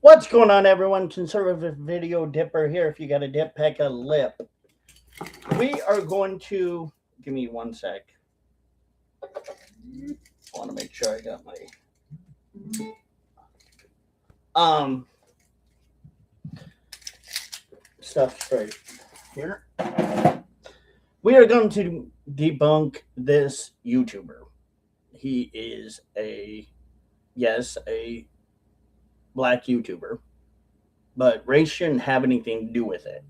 What's going on, everyone? Conservative Video Dipper here. If you got a dip, pack a lip. We are going to give me one sec. I want to make sure I got my stuff straight here. We are going to debunk this YouTuber. He is a black YouTuber, but race shouldn't have anything to do with it.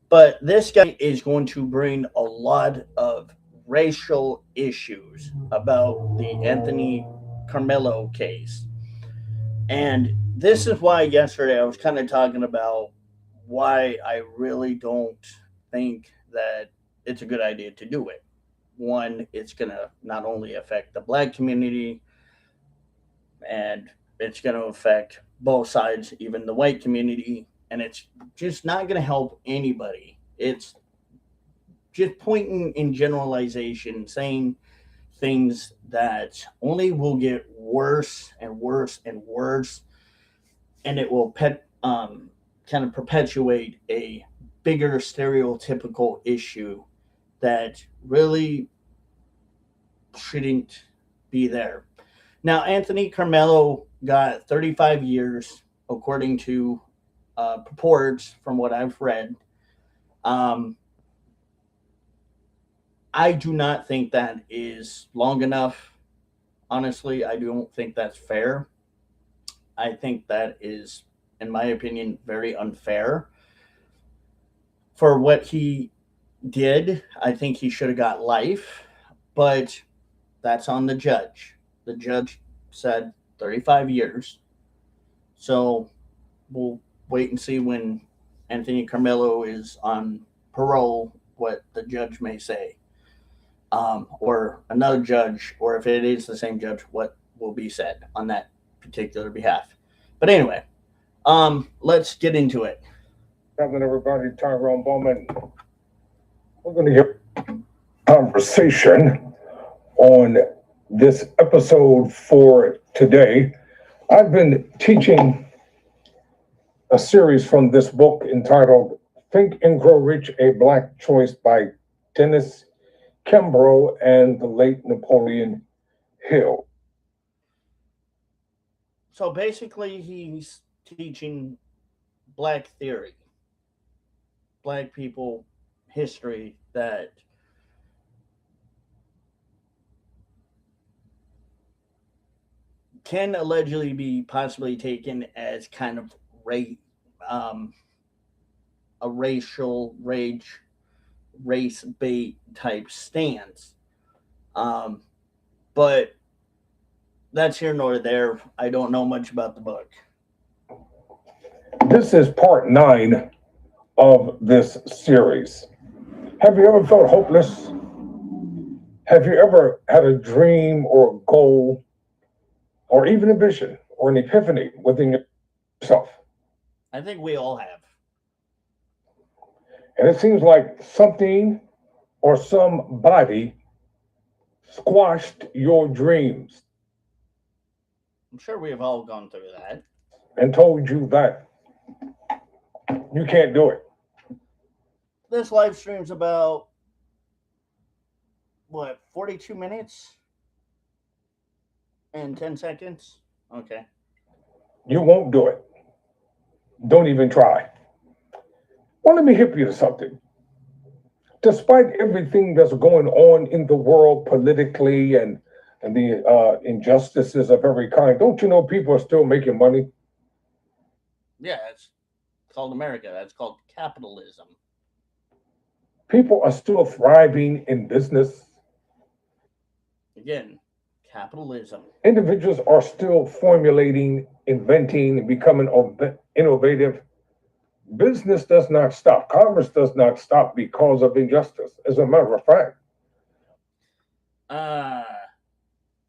But this guy is going to bring a lot of racial issues about the Anthony Carmelo case. And this is why yesterday I was kind of talking about why I really don't think that it's a good idea to do it. One, it's going to not only affect the black community, and it's going to affect both sides, even the white community, and it's just not going to help anybody. It's just pointing in generalization, saying things that only will get worse and worse and worse, and it will kind of perpetuate a bigger stereotypical issue that really shouldn't be there. Now, Anthony Carmelo got 35 years, according to purports from what I've read. I do not think that is long enough. Honestly, I don't think that's fair. I think that is, in my opinion, very unfair. For what he did, I think he should have got life, but that's on the judge. The judge said 35 years. So we'll wait and see when Anthony Carmelo is on parole what the judge may say. Or another judge, or if it is the same judge, what will be said on that particular behalf. But anyway, let's get into it. Happening, everybody. Tyrone Bowman. We're going to get conversation on this episode for today. I've been teaching a series from this book entitled Think and Grow Rich, A Black Choice by Dennis Kimbrough and the late Napoleon Hill. So basically, he's teaching black theory, black people history that can allegedly be possibly taken as kind of a race bait type stance. But that's here nor there. I don't know much about the book. This is part 9 of this series. Have you ever felt hopeless? Have you ever had a dream or a goal or even a vision or an epiphany within yourself? I think we all have. And it seems like something or somebody squashed your dreams. I'm sure we have all gone through that. And told you that you can't do it. This live stream's about, 42 minutes and 10 seconds? Okay. You won't do it. Don't even try. Well, let me hip you to something. Despite everything that's going on in the world politically and the injustices of every kind, don't you know people are still making money? Yeah, it's called America. That's called capitalism. People are still thriving in business. Again, capitalism. Individuals are still formulating, inventing, and becoming innovative. Business does not stop. Commerce does not stop because of injustice, as a matter of fact.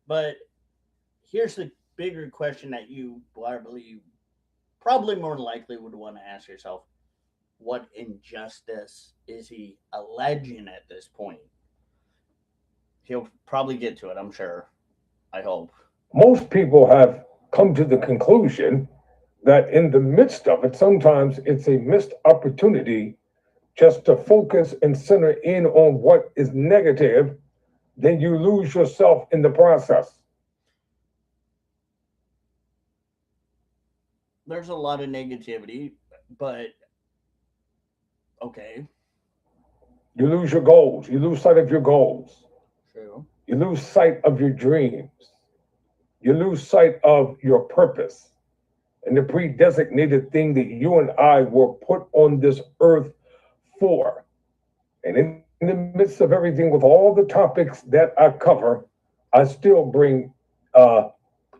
But here's the bigger question that you probably more likely would want to ask yourself. What injustice is he alleging at this point? He'll probably get to it, I'm sure. I hope. Most people have come to the conclusion that in the midst of it, sometimes it's a missed opportunity just to focus and center in on what is negative, then you lose yourself in the process. There's a lot of negativity, but okay, You lose your goals. You lose sight of your goals. true. You lose sight of your dreams. You lose sight of your purpose and the pre-designated thing that you and I were put on this earth for. And in the midst of everything, with all the topics that I cover, I still bring uh,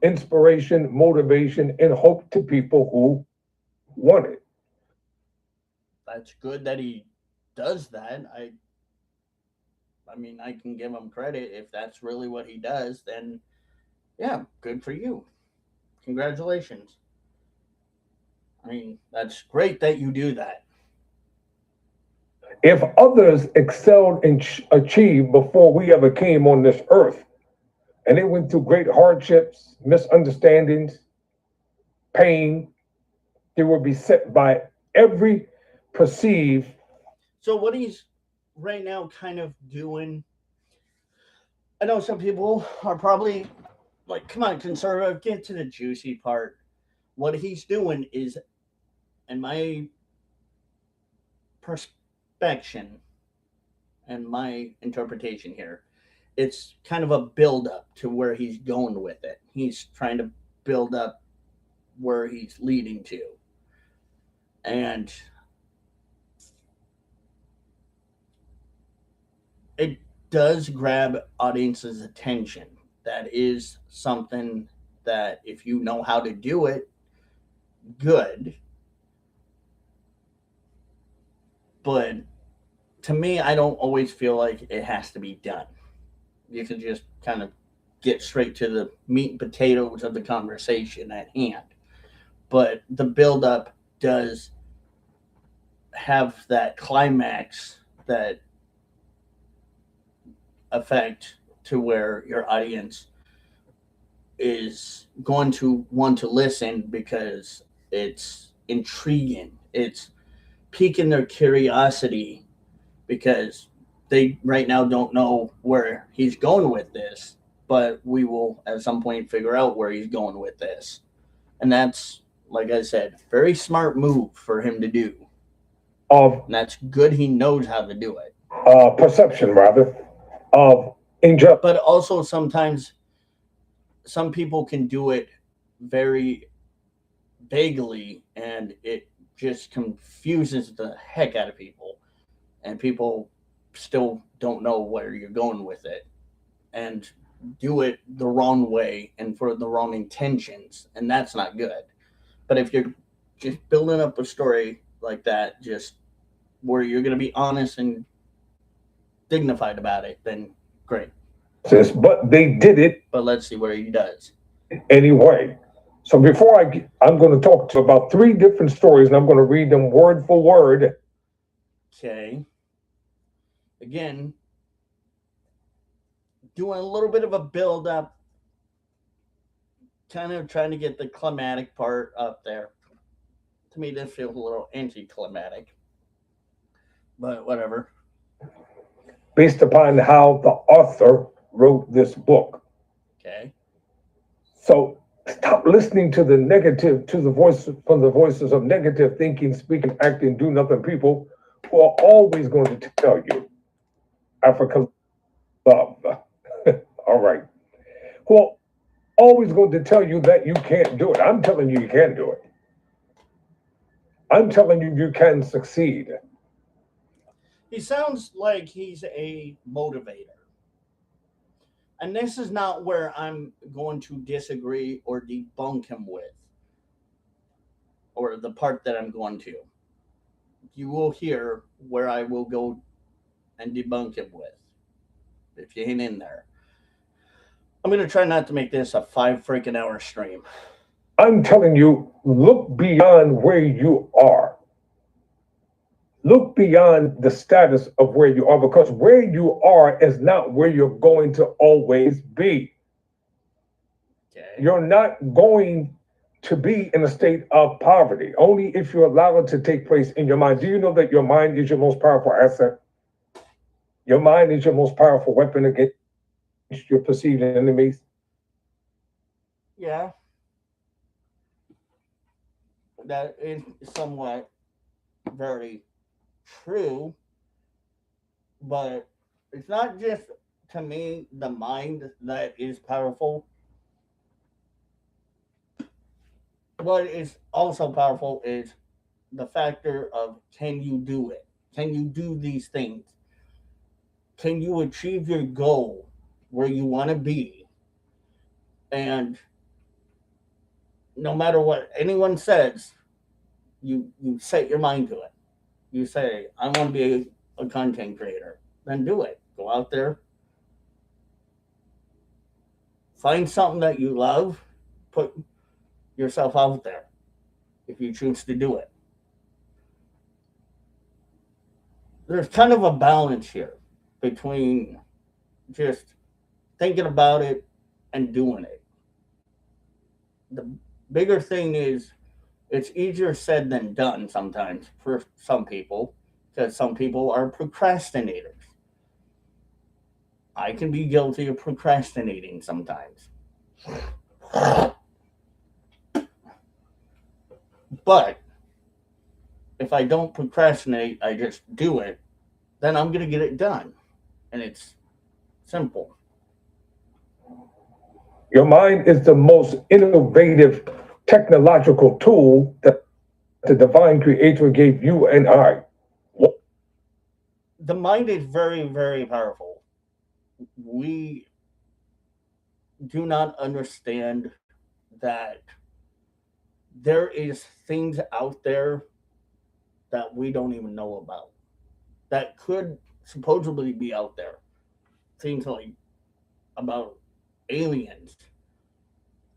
inspiration, motivation, and hope to people who want it. That's good that he does that. I mean, I can give him credit if that's really what he does. Then yeah, good for you. Congratulations. I mean, that's great that you do that. If others excelled and achieved before we ever came on this earth, and they went through great hardships, misunderstandings, pain, they will be set by every perceived. So what he's right now kind of doing, I know some people are probably like, come on, conservative, get to the juicy part. What he's doing is, in my perspection and my interpretation here, it's kind of a build up to where he's going with it. He's trying to build up where he's leading to. And it does grab audience's attention. That is something that if you know how to do it, good. But to me, I don't always feel like it has to be done. You can just kind of get straight to the meat and potatoes of the conversation at hand. But the build up does have that climax, that effect to where your audience is going to want to listen because it's intriguing. It's piquing their curiosity because they right now don't know where he's going with this, but we will at some point figure out where he's going with this. And that's, like I said, very smart move for him to do. Of And that's good he knows how to do it. perception, rather, of injustice. But also sometimes some people can do it very vaguely and it just confuses the heck out of people. And people still don't know where you're going with it and do it the wrong way and for the wrong intentions. And that's not good. But if you're just building up a story like that, just where you're going to be honest and dignified about it, then great. But they did it But let's see where he does. anyway. So before I'm going to talk to you about three different stories, and I'm going to read them word for word. Okay. Again, doing a little bit of a build up, kind of trying to get the climatic part up there. To me, this feels a little anticlimactic, but whatever. Based upon how the author wrote this book. Okay. So stop listening to the negative, to the voice from the voices of negative thinking, speaking, acting, do nothing people who are always going to tell you Africa love. All right. Who are always going to tell you that you can't do it. I'm telling you, you can do it. I'm telling you, you can succeed. He sounds like he's a motivator. And this is not where I'm going to disagree or debunk him with, or the part that I'm going to. You will hear where I will go and debunk him with, if you ain't in there. I'm going to try not to make this a 5 freaking hour stream. I'm telling you, look beyond where you are. Look beyond the status of where you are, because where you are is not where you're going to always be. Okay. You're not going to be in a state of poverty, only if you allow it to take place in your mind. Do you know that your mind is your most powerful asset? Your mind is your most powerful weapon against your perceived enemies. Yeah, that is somewhat very true, but it's not just, to me, the mind that is powerful. What is also powerful is the factor of, can you do it? Can you do these things? Can you achieve your goal where you want to be? And no matter what anyone says, you set your mind to it. You say, I want to be a content creator. Then do it. Go out there, find something that you love, put yourself out there if you choose to do it. There's kind of a balance here between just thinking about it and doing it. The bigger thing is, it's easier said than done sometimes for some people, because some people are procrastinators. I can be guilty of procrastinating sometimes. But if I don't procrastinate, I just do it, then I'm going to get it done. And it's simple. Your mind is the most innovative technological tool that the divine creator gave you and I. The mind is very, very powerful. We do not understand that there is things out there that we don't even know about that could supposedly be out there. Things like about aliens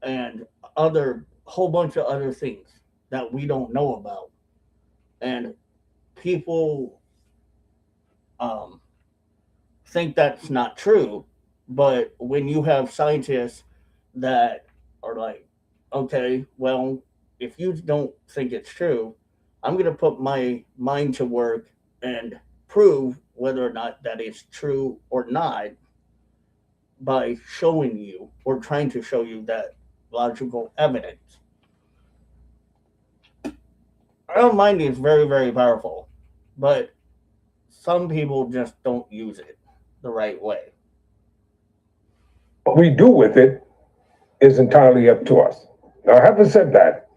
and other whole bunch of other things that we don't know about. And people um, think that's not true. But when you have scientists that are like, okay, well, if you don't think it's true, I'm going to put my mind to work and prove whether or not that is true or not by showing you or trying to show you that logical evidence. Our mind is very, very powerful, but some people just don't use it the right way. What we do with it is entirely up to us. Now, having said that,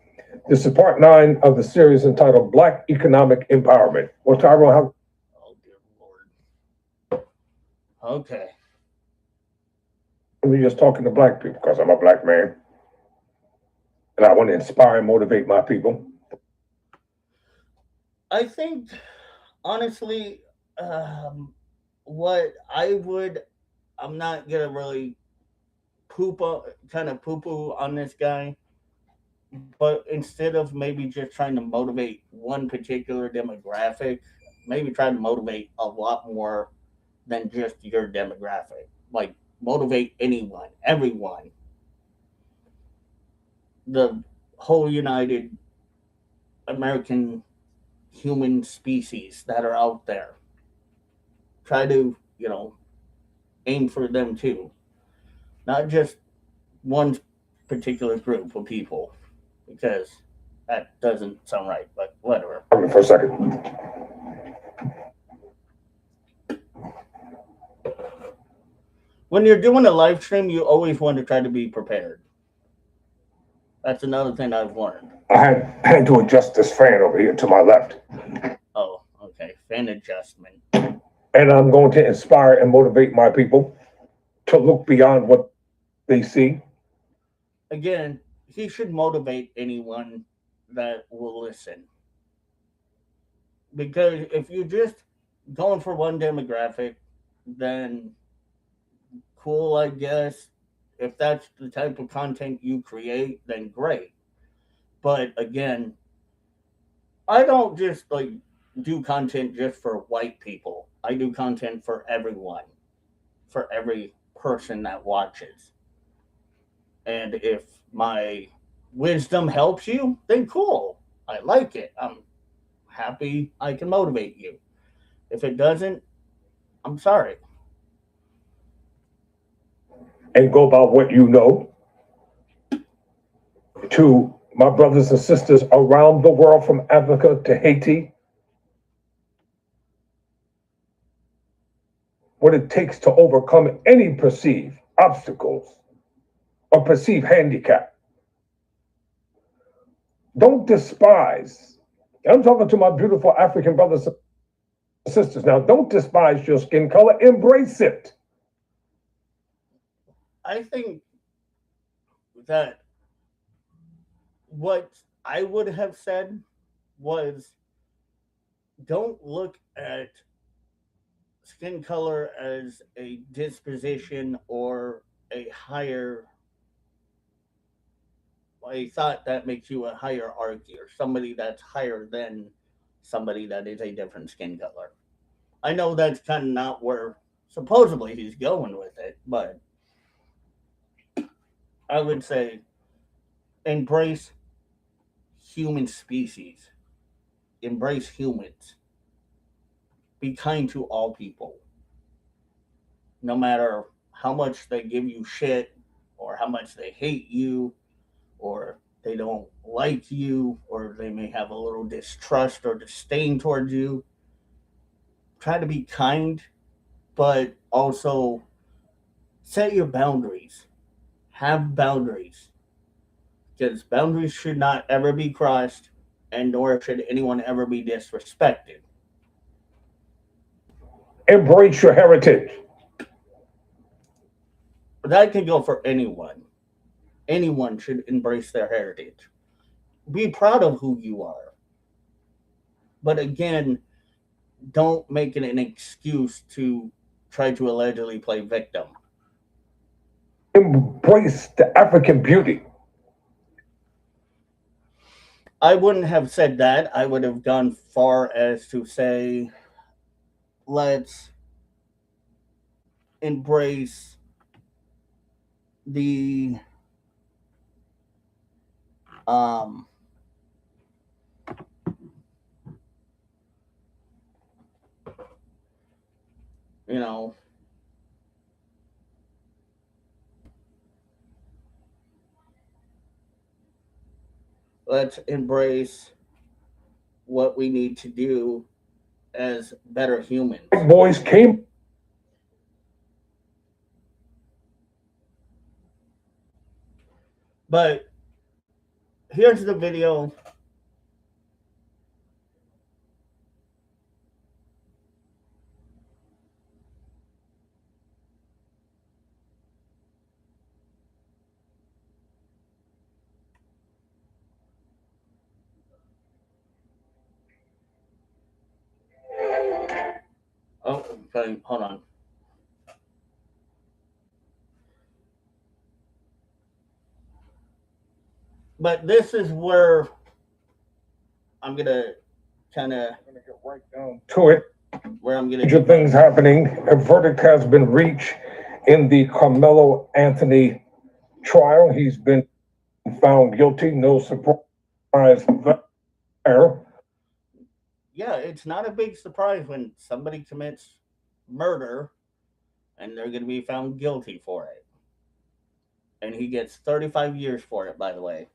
this is part 9 of the series entitled Black Economic Empowerment. Well, Tyrone, how Oh, dear Lord. Okay. are we just talking to black people? Because I'm a black man and I want to inspire and motivate my people. I think, honestly, what I would, I'm not going to really kind of poo poo on this guy, but instead of maybe just trying to motivate one particular demographic, maybe try to motivate a lot more than just your demographic. Like, motivate anyone, everyone, the whole United American human species that are out there. Try to, aim for them too, not just one particular group of people, because that doesn't sound right, but whatever. For a second. When you're doing a live stream, you always want to try to be prepared. That's another thing I've learned. I had to adjust this fan over here to my left. Oh, okay. Fan adjustment. And I'm going to inspire and motivate my people to look beyond what they see. Again, he should motivate anyone that will listen. Because if you're just going for one demographic, then cool, I guess. If that's the type of content you create, then great. But again, I don't just like do content just for white people. I do content for everyone, for every person that watches. And if my wisdom helps you, then cool. I like it. I'm happy I can motivate you. If it doesn't, I'm sorry. And go about what you know. To my brothers and sisters around the world, from Africa to Haiti, what it takes to overcome any perceived obstacles or perceived handicap. Don't despise. I'm talking to my beautiful African brothers and sisters now. Don't despise your skin color, embrace it. I think that what I would have said was don't look at skin color as a disposition or a higher I thought that makes you a hierarchy or somebody that's higher than somebody that is a different skin color. I know that's kind of not where supposedly he's going with it, but I would say embrace human species, embrace humans, be kind to all people, no matter how much they give you shit or how much they hate you or they don't like you or they may have a little distrust or disdain towards you. Try to be kind, but also set your boundaries. Have boundaries because boundaries should not ever be crossed, and nor should anyone ever be disrespected. Embrace your heritage. But that can go for anyone. Anyone should embrace their heritage. Be proud of who you are. But again, don't make it an excuse to try to allegedly play victim. Embrace the African beauty. I wouldn't have said that. I would have gone far as to say, let's embrace the um you know let's embrace what we need to do as better humans. Boys came. But here's the video. Oh, okay, hold on. But this is where I'm gonna kind of Get right down to it. where I'm gonna Major things happening. A verdict has been reached in the Carmelo Anthony trial. He's been found guilty. No surprise there. yeah, it's not a big surprise when somebody commits murder and they're gonna be found guilty for it. And he gets 35 years for it, by the way.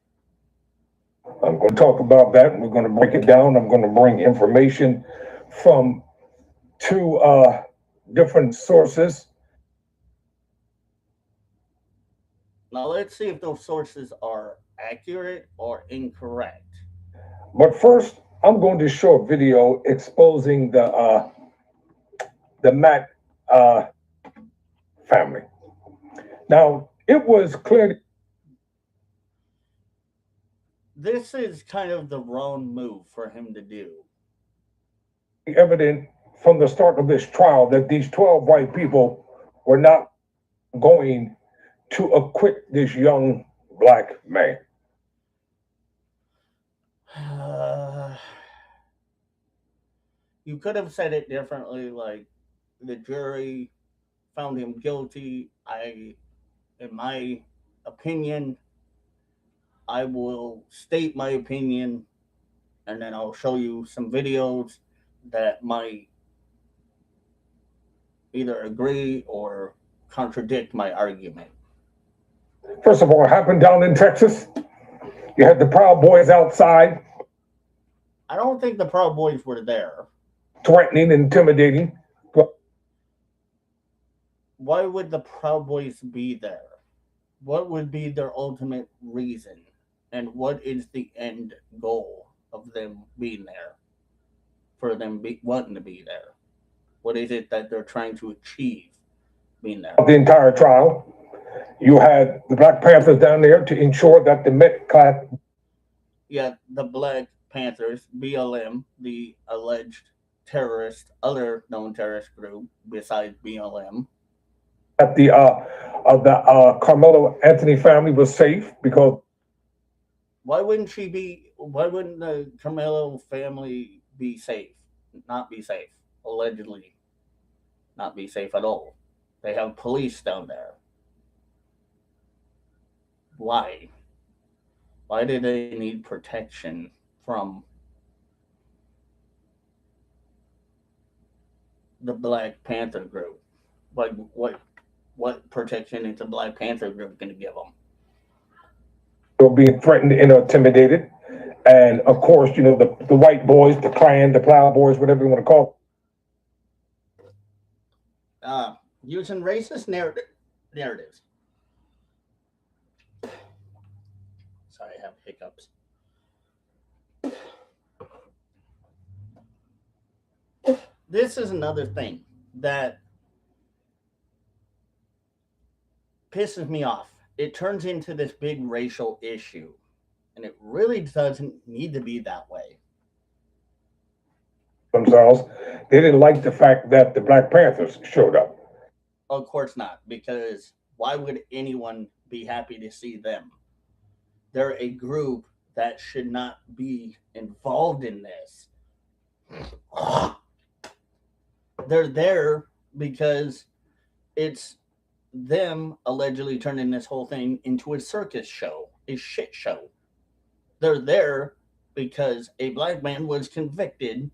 I'm going to talk about that. We're going to break it down. I'm going to bring information from two different sources. Now let's see if those sources are accurate or incorrect. But first, I'm going to show a video exposing the Matt uh, family. Now, it was clearly This is kind of the wrong move for him to do. evident from the start of this trial that these 12 white people were not going to acquit this young black man. You could have said it differently, like the jury found him guilty. In my opinion, I will state my opinion, and then I'll show you some videos that might either agree or contradict my argument. First of all, it happened down in Texas. You had the Proud Boys outside I don't think the Proud Boys were there. threatening, intimidating. Why would the Proud Boys be there? What would be their ultimate reason? And what is the end goal of them being there? For them wanting to be there? What is it that they're trying to achieve being there? The entire trial. You had the Black Panthers down there to ensure that the Met class. Yeah, the Black Panthers, BLM, the alleged terrorist, other known terrorist group besides BLM. That the Carmelo Anthony family was safe because Why wouldn't she be? Why wouldn't the Carmelo family be safe? Not be safe. Allegedly, not be safe at all. They have police down there. Why? Why do they need protection from the Black Panther group? Like what protection is the Black Panther group going to give them? they were being threatened and intimidated. And of course, the white boys, the Klan, the Proud Boys, whatever you want to call Using racist narratives. Sorry, I have hiccups. This is another thing that pisses me off. It turns into this big racial issue, and it really doesn't need to be that way. themselves. They didn't like the fact that the Black Panthers showed up. Of course not, because why would anyone be happy to see them? They're a group that should not be involved in this. They're there because it's them allegedly turning this whole thing into a circus show, a shit show. They're there because a black man was convicted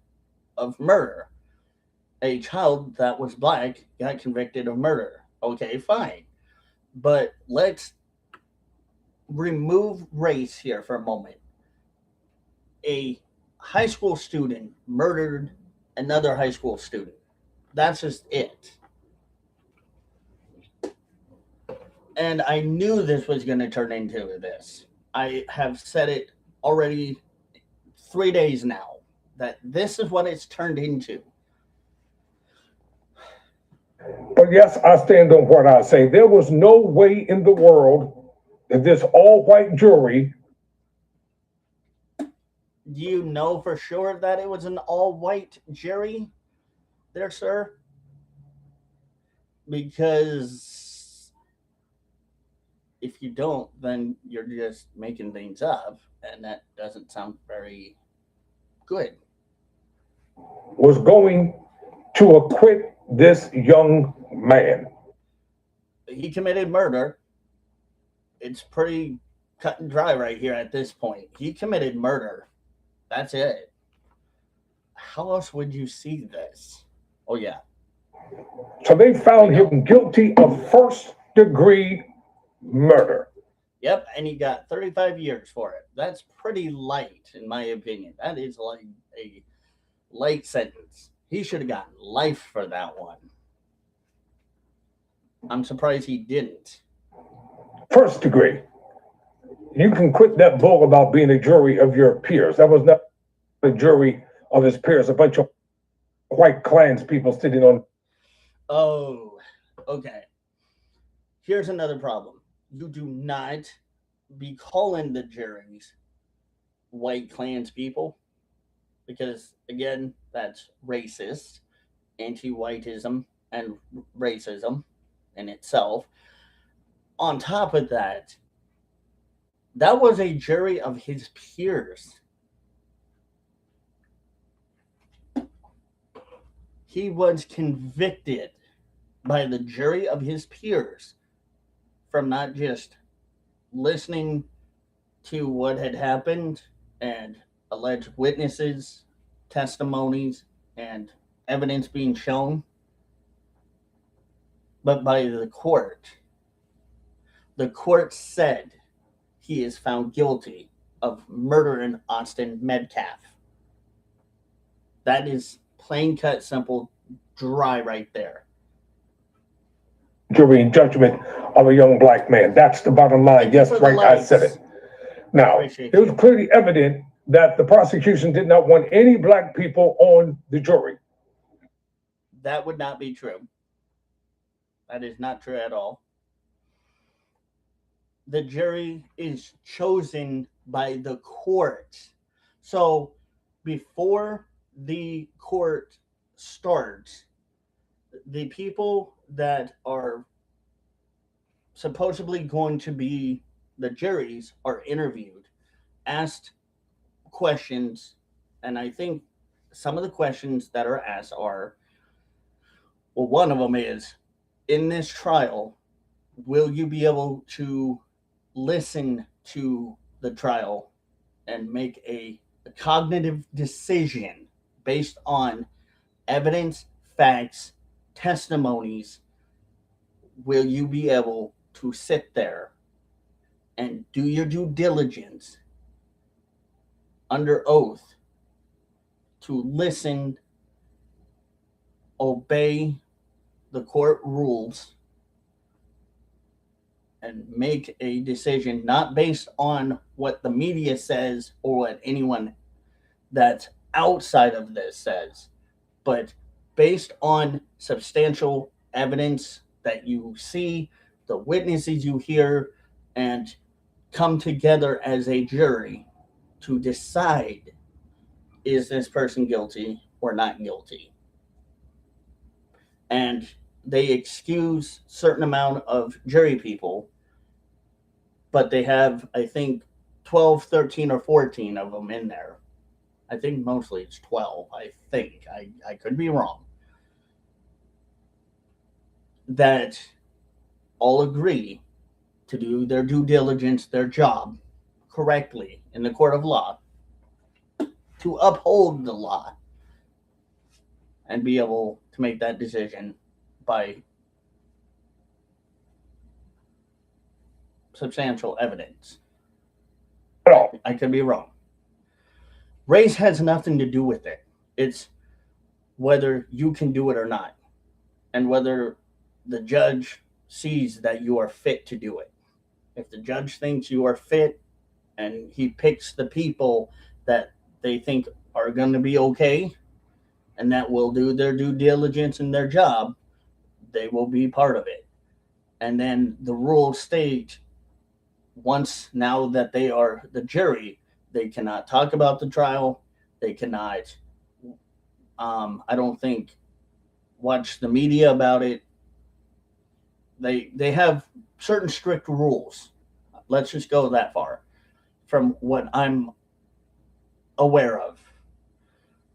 of murder. A child that was black got convicted of murder. Okay, fine. But let's remove race here for a moment. A high school student murdered another high school student. That's just it. And I knew this was going to turn into this. I have said it already 3 days now that this is what it's turned into. But yes, I stand on what I say. There was no way in the world that this all white jury. Do you know for sure that it was an all white jury there, sir? Because if you don't, then you're just making things up, and that doesn't sound very good. Was going to acquit this young man. He committed murder. It's pretty cut and dry right here at this point. He committed murder. That's it. How else would you see this? Oh, yeah. So they found him guilty of first-degree murder. Yep, and he got 35 years for it. That's pretty light, in my opinion. That is like a light sentence. He should have gotten life for that one. I'm surprised he didn't. First degree. You can quit that bull about being a jury of your peers. That was not a jury of his peers, a bunch of white clans people sitting on. Oh, okay. Here's another problem. You do not be calling the juries white clans people because, again, that's racist, anti-whiteism, and racism in itself. On top of that, that was a jury of his peers. He was convicted by the jury of his peers from not just listening to what had happened and alleged witnesses, testimonies, and evidence being shown, but by the court. The court said he is found guilty of murdering Austin Metcalf. That is plain cut, simple, dry right there. Jury in judgment of a young black man. That's the bottom line. Yes, right, I said it. Now, it was clearly evident that the prosecution did not want any black people on the jury. That would not be true. That is not true at all. The jury is chosen by the court. So before the court starts, the people that are supposedly going to be the juries are interviewed, asked questions, and I think some of the questions that are asked are, well, one of them is, in this trial, will you be able to listen to the trial and make a cognitive decision based on evidence, facts, testimonies? Will you be able to sit there and do your due diligence under oath to listen, obey the court rules, and make a decision not based on what the media says or what anyone that's outside of this says, but based on substantial evidence that you see, the witnesses you hear, and come together as a jury to decide, is this person guilty or not guilty? And they excuse certain amount of jury people, but they have, I think, 12, 13, or 14 of them in there. I think mostly it's 12, I think. I could be wrong. That all agree to do their due diligence, their job correctly in the court of law, to uphold the law and be able to make that decision by substantial evidence. I could be wrong. Race has nothing to do with it. It's whether you can do it or not, and whether the judge sees that you are fit to do it. If the judge thinks you are fit and he picks the people that they think are going to be okay and that will do their due diligence in their job, they will be part of it. And then the rules state, once now that they are the jury, they cannot talk about the trial. They cannot, I don't think, watch the media about it. They have certain strict rules. Let's just go that far. From what I'm aware of,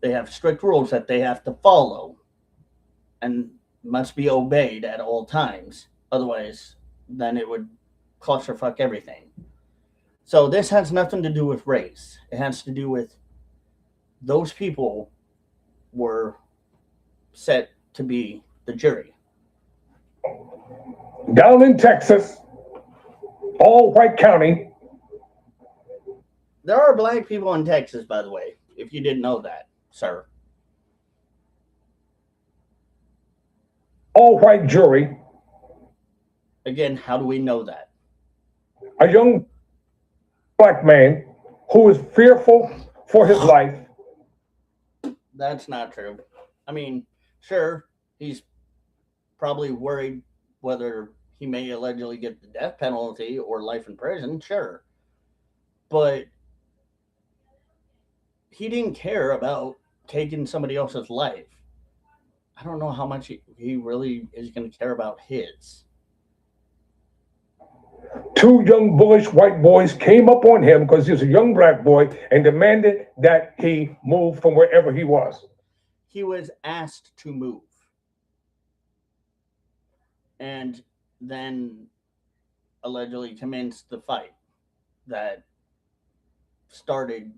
they have strict rules that they have to follow and must be obeyed at all times. Otherwise, then it would clusterfuck everything. So this has nothing to do with race. It has to do with those people were set to be the jury. Down in Texas, all white county. There are black people in Texas, by the way, if you didn't know that, sir. All white jury. Again, how do we know that? A young black man who is fearful for his life. That's not true. I mean, sure, he's probably worried whether he may allegedly get the death penalty or life in prison, sure. But he didn't care about taking somebody else's life. I don't know how much he really is going to care about his. Two young bullish white boys came up on him because he was a young black boy and demanded that he move from wherever he was. He was asked to move. And then allegedly commenced the fight that started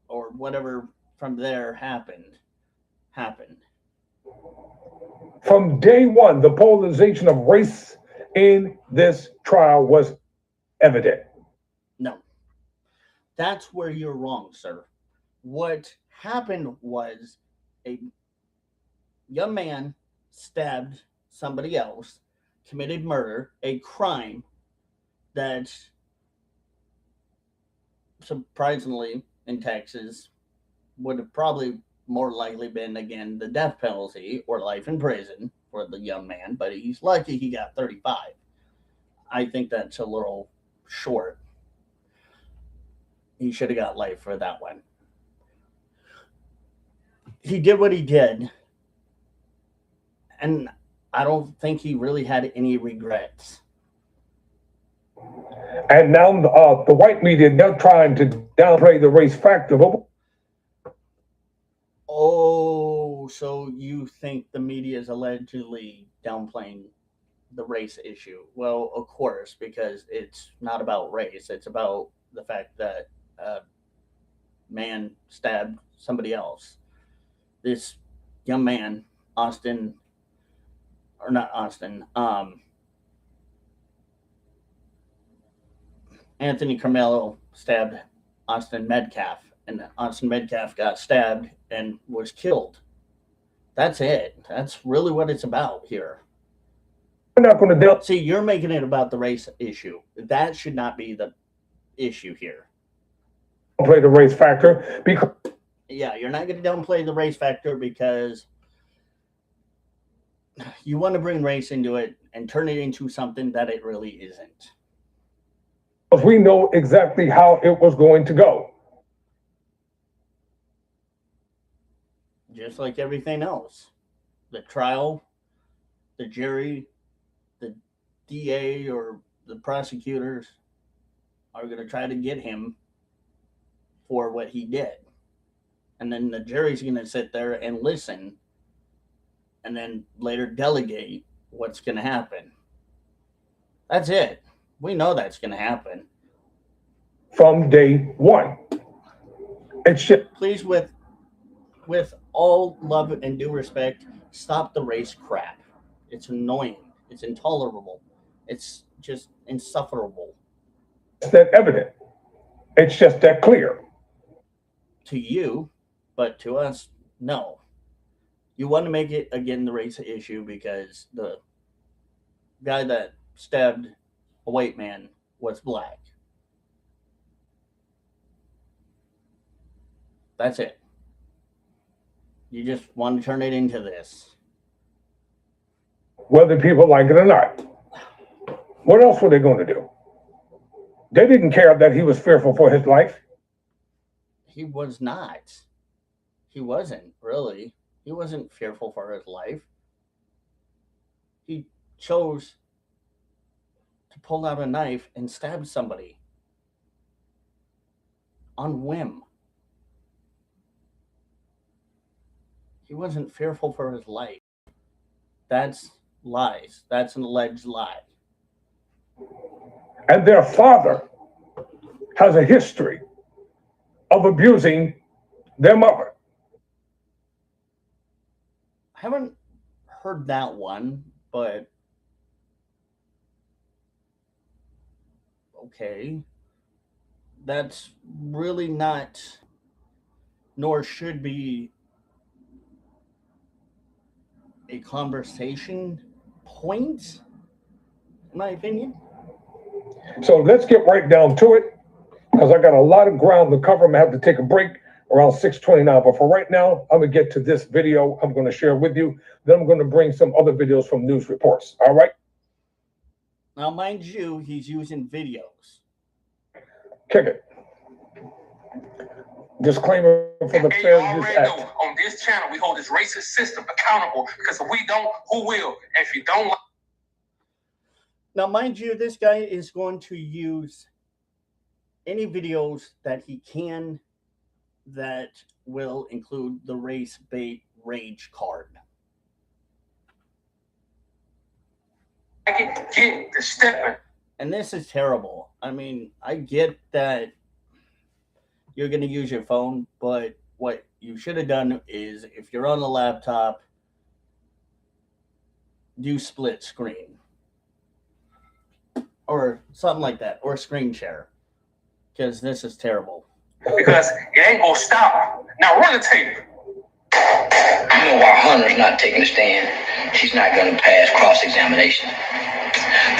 or whatever from there happened. From day one, the polarization of race in this trial was evident. No, that's where you're wrong, sir. What happened was a young man stabbed somebody else, committed murder, a crime that surprisingly in Texas would have probably more likely been again the death penalty or life in prison for the young man, but he's lucky he got 35. I think that's a little short. He should have got life for that one. He did what he did, and I don't think he really had any regrets. And now the white media, they're trying to downplay the race factor. Oh, so you think the media is allegedly downplaying the race issue? Well, of course, because it's not about race. It's about the fact that a man stabbed somebody else. This young man, Austin, or not Austin, Anthony Carmelo stabbed Austin Metcalf, and Austin Metcalf got stabbed and was killed. That's it. That's really what it's about here. We're not going to See, you're making it about the race issue. That should not be the issue here. downplay the race factor because Yeah, you're not going to downplay the race factor because you want to bring race into it and turn it into something that it really isn't. we know exactly how it was going to go. Just like everything else. The trial, the jury, the DA, or the prosecutors are going to try to get him for what he did. And then the jury's going to sit there and listen and then later delegate what's going to happen. That's it. We know that's going to happen. From day one. It's just, Please, with all love and due respect, stop the race crap. It's annoying. It's intolerable. It's just insufferable. that evident. It's just that clear. To you, but to us, no. You want to make it again the race issue because the guy that stabbed a white man was black. That's it. You just want to turn it into this. Whether people like it or not. What else were they going to do? They didn't care that he was fearful for his life. He was not. He wasn't, really. He wasn't fearful for his life. He chose to pull out a knife and stab somebody on whim. He wasn't fearful for his life. That's lies. That's an alleged lie. And their father has a history of abusing their mother. I haven't heard that one, but okay. That's really not, nor should be, a conversation point, in my opinion. So let's get right down to it, because I got a lot of ground to cover. I'm gonna have to take a break around 6:29. But for right now, I'm gonna get to this video I'm gonna share with you. Then I'm gonna bring some other videos from news reports. All right. Now, mind you, he's using videos. Kick it. Disclaimer for the Fair Use Act. On this channel, we hold this racist system accountable because if we don't, who will? And if you don't. Now, mind you, this guy is going to use any videos that he can that will include the race bait rage card. Get the stepping. And this is terrible. I mean, I get that you're going to use your phone, but what you should have done is if you're on a laptop, do split screen or something like that, or screen share, because this is terrible. Because it ain't gonna stop. Now run the tape. You know why Hunter's not taking a stand? She's not going to pass cross-examination.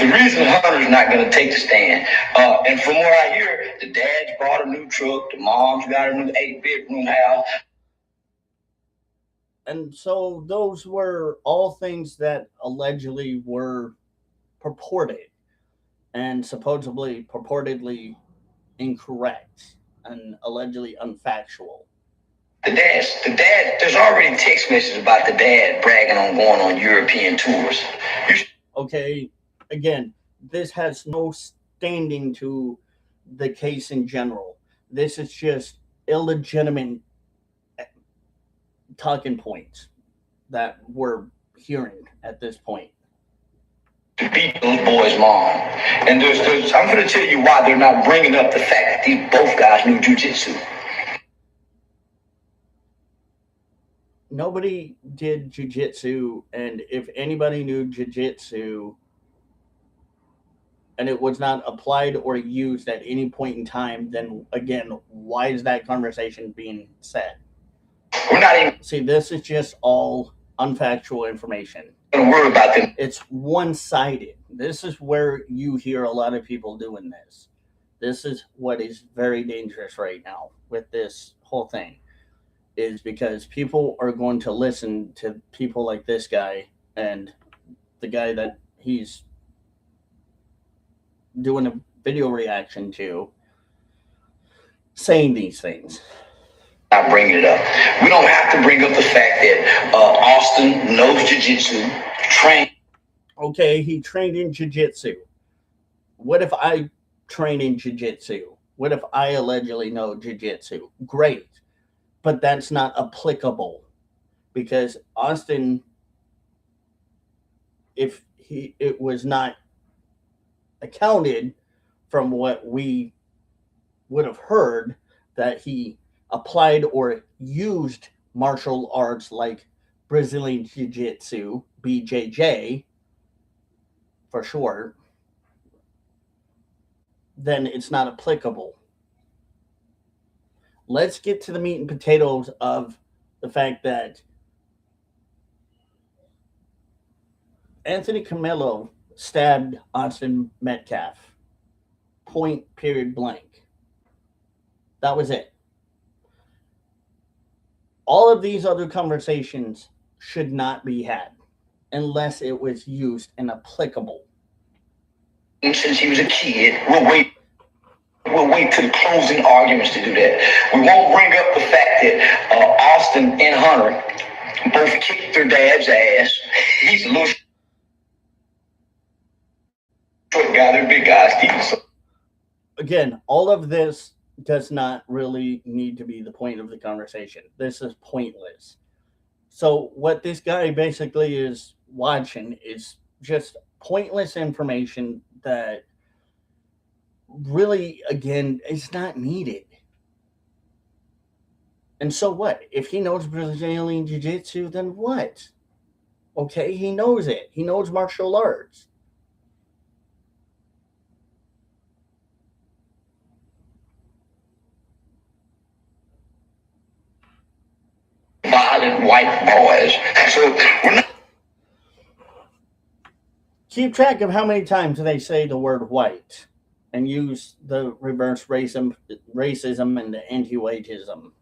The reason Hunter's not going to take the stand, and from what I hear, the dad's bought a new truck, the mom's got a new 8-bedroom house. And so those were all things that allegedly were purported and supposedly purportedly incorrect and allegedly unfactual. The dad, there's already text messages about the dad bragging on going on European tours. Okay, again, this has no standing to the case in general. This is just illegitimate talking points that we're hearing at this point. To beat those boys' mom. And I'm going to tell you why they're not bringing up the fact that these both guys knew jujitsu. Nobody did jiu-jitsu, and if anybody knew jiu-jitsu and it was not applied or used at any point in time, then again, why is that conversation being said? We're not even... See, this is just all unfactual information. Don't worry about them. It's one-sided. This is where you hear a lot of people doing this. This is what is very dangerous right now with this whole thing, is because people are going to listen to people like this guy and the guy that he's doing a video reaction to saying these things. Not bringing it up. We don't have to bring up the fact that Austin knows jiu-jitsu, trained. Okay, he trained in jiu-jitsu. What if I train in jiu-jitsu? What if I allegedly know jiu-jitsu? Great. But that's not applicable because Austin, if it was not accounted from what we would have heard that he applied or used martial arts like Brazilian Jiu-Jitsu, BJJ for short, then it's not applicable. Let's get to the meat and potatoes of the fact that Anthony Camillo stabbed Austin Metcalf. Point, period, blank. That was it. All of these other conversations should not be had unless it was used and applicable. Since he was a kid, We'll wait to the closing arguments to do that. We won't bring up the fact that Austin and Hunter both kicked their dad's ass. He's a little short guy, they're big guys. Again, all of this does not really need to be the point of the conversation. This is pointless. So what this guy basically is watching is just pointless information that really, again, it's not needed. And so what? If he knows Brazilian Jiu-Jitsu, then what? Okay, he knows it. He knows martial arts. Violent white boys. So we're not... Keep track of how many times they say the word white and use the reverse racism and the anti-whiteism.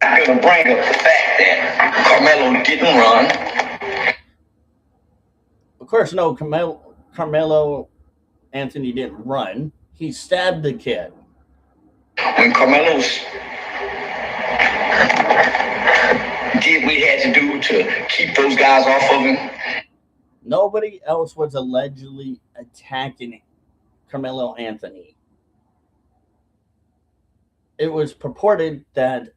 I'm going to bring up the fact that Carmelo didn't run. Of course, no, Carmelo Anthony didn't run. He stabbed the kid. When Carmelo's did what he had to do to keep those guys off of him. Nobody else was allegedly attacking Carmelo Anthony. It was purported that,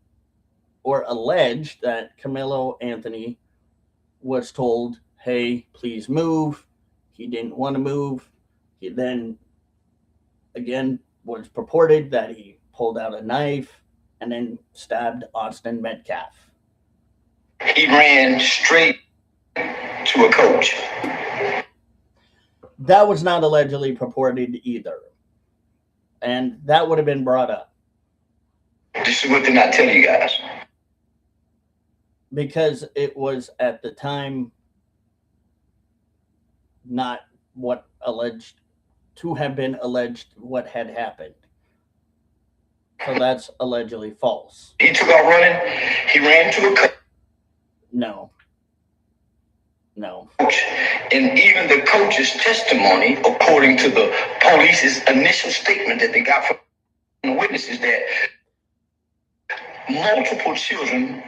or alleged that Carmelo Anthony was told, hey, please move. He didn't want to move. He then, again, was purported that he pulled out a knife and then stabbed Austin Metcalf. He ran straight to a coach. That was not allegedly purported either. And that would have been brought up. This is what they're not telling you guys. Because it was at the time not what alleged to have been alleged what had happened. So that's allegedly false. He took off running. He ran to a coach. No. And even the coach's testimony, according to the police's initial statement that they got from the witnesses, that multiple children,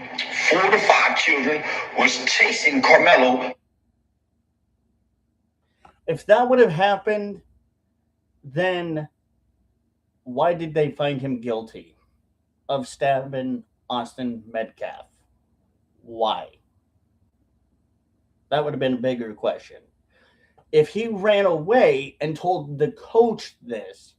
4 to 5 children, was chasing Carmelo. If that would have happened, then why did they find him guilty of stabbing Austin Metcalf? Why? That would have been a bigger question. If he ran away and told the coach this,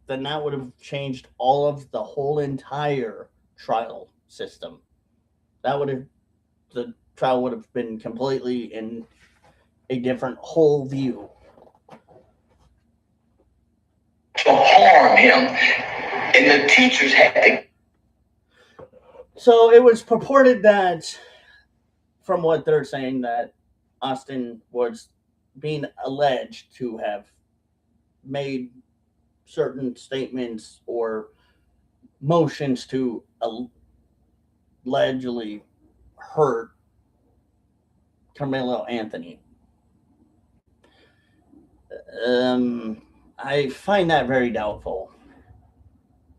then that would have changed all of the whole entire trial system. The trial would have been completely in a different whole view. To harm him. And the teachers had to. So it was purported that, from what they're saying, that Austin was being alleged to have made certain statements or motions to allegedly hurt Carmelo Anthony. I find that very doubtful,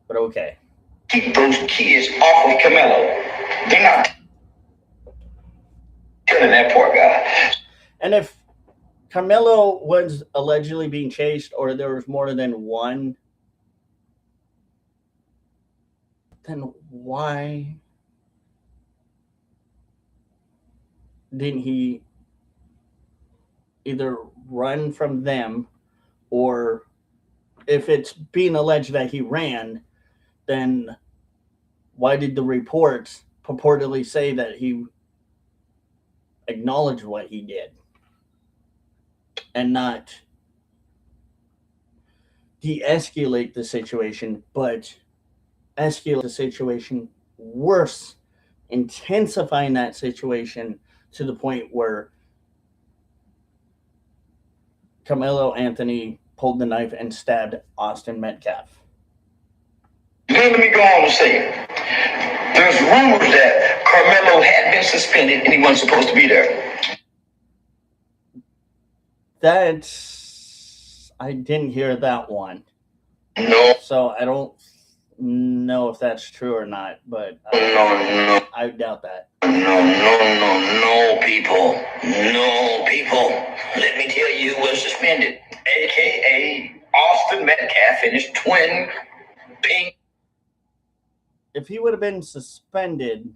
but okay. Keep those kids off of Carmelo. They're not telling that poor guy. And if Carmelo was allegedly being chased, or there was more than one, then why didn't he either run from them, or if it's being alleged that he ran, then why did the reports purportedly say that he acknowledged what he did and not de-escalate the situation, but escalate the situation worse, intensifying that situation to the point where Carmelo Anthony pulled the knife and stabbed Austin Metcalf? Let me go on to say, there's rumors that Carmelo had been suspended and he wasn't supposed to be there. I didn't hear that one. No. So I don't know if that's true or not, but No. I doubt that. No, people. No, people. Let me tell you who was suspended. AKA Austin Metcalf and his twin pink. If he would have been suspended,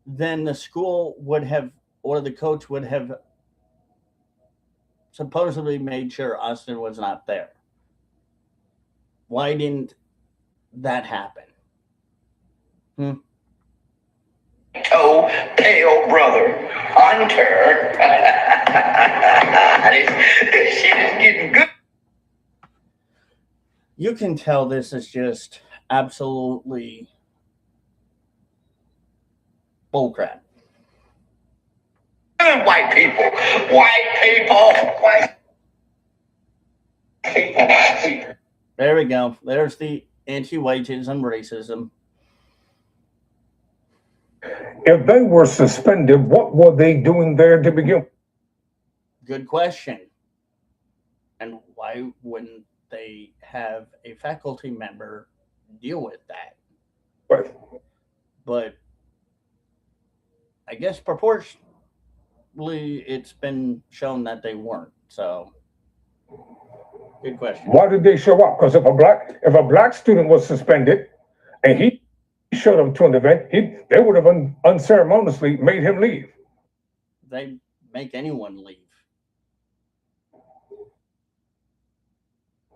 then the school would have, or the coach would have supposedly made sure Austin was not there. Why didn't that happen? Oh, pale brother, Hunter. This shit is getting good. You can tell this is just absolutely bullcrap. White people. There we go. There's the anti-whiteism, racism. If they were suspended, what were they doing there to begin with? Good question. And why wouldn't they have a faculty member deal with that? Right. But I guess proportionally it's been shown that they weren't. So good question. Why did they show up? Because if a black student was suspended and he showed up to an event, they would have unceremoniously made him leave. They make anyone leave.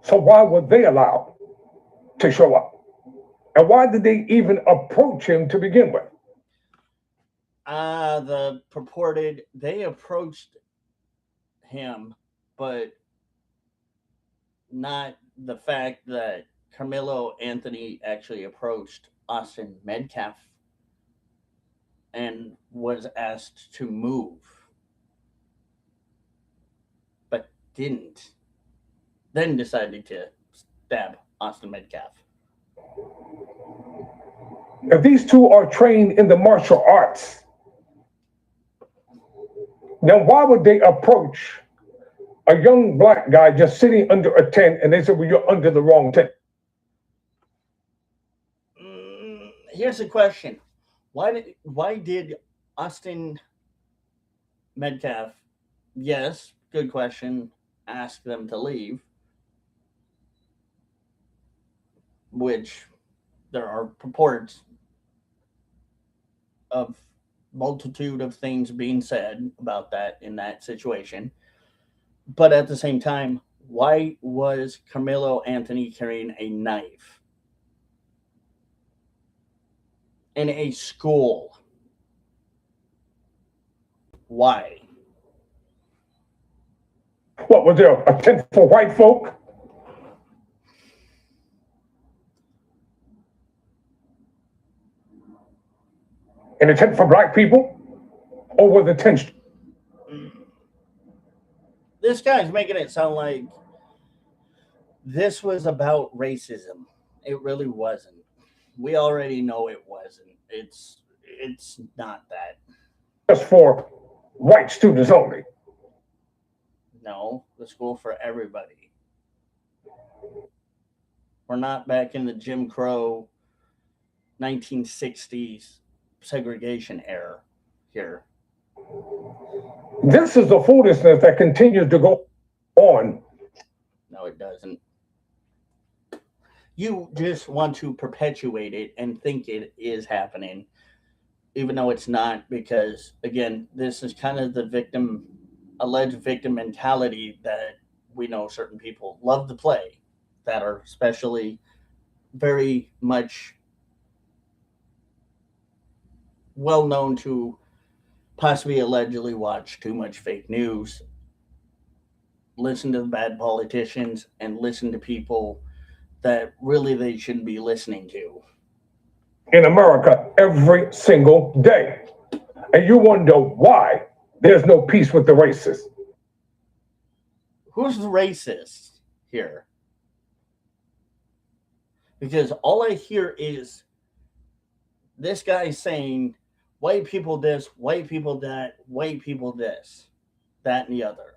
So why were they allowed to show up? And why did they even approach him to begin with? They approached him, but not the fact that Carmelo Anthony actually approached Austin Metcalf and was asked to move, but didn't. Then decided to stab Austin Metcalf. If these two are trained in the martial arts, then why would they approach a young black guy just sitting under a tent and they say, well, you're under the wrong tent? Here's the question. Why did Austin Metcalf, yes, good question, ask them to leave? Which there are reports of multitude of things being said about that in that situation. But at the same time, why was Carmelo Anthony carrying a knife in a school? Why? What, was there a tent for white folk? And a tent for black people? Or were the tents? This guy's making it sound like this was about racism. It really wasn't. We already know it wasn't. It's not that. Just for white students only. No, the school for everybody. We're not back in the Jim Crow 1960s segregation era here. This is the foolishness that continues to go on. No, it doesn't. You just want to perpetuate it and think it is happening, even though it's not, because, again, this is kind of the alleged victim mentality that we know certain people love to play, that are especially very much well known to possibly allegedly watch too much fake news, listen to the bad politicians, and listen to people that really they shouldn't be listening to. In America every single day. And you wonder why there's no peace with the racists. Who's the racist here? Because all I hear is this guy saying, white people this, white people that, white people this, that and the other,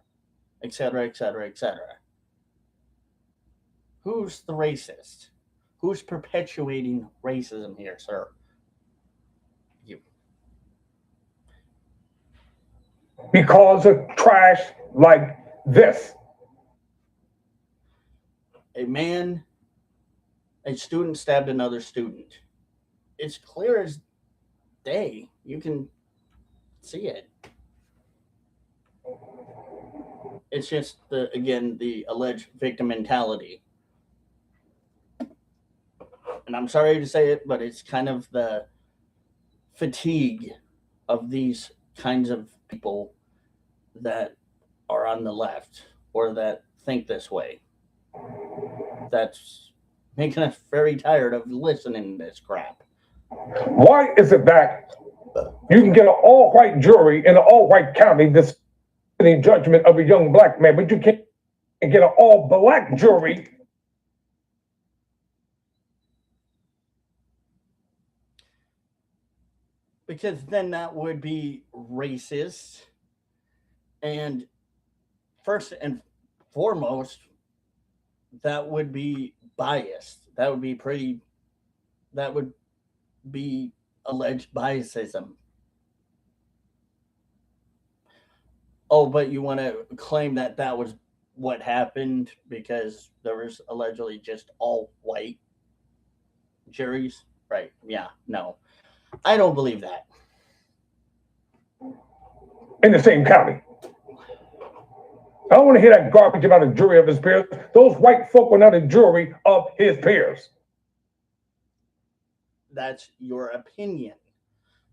etc., etc., etc. Who's the racist? Who's perpetuating racism here, sir? You. Because of trash like this. A student stabbed another student. It's clear as day. You can see it. It's just the alleged victim mentality. And I'm sorry to say it, but it's kind of the fatigue of these kinds of people that are on the left or that think this way. That's making us very tired of listening to this crap. Why is it that you can get an all-white jury in an all-white county deciding judgment of a young black man, but you can't get an all-black jury? Because then that would be racist. And first and foremost, that would be biased. That would be alleged biasism. Oh, but you want to claim that was what happened because there was allegedly just all white juries? Right. Yeah, no. I don't believe that. In the same county. I don't want to hear that garbage about a jury of his peers. Those white folk are not a jury of his peers. That's your opinion.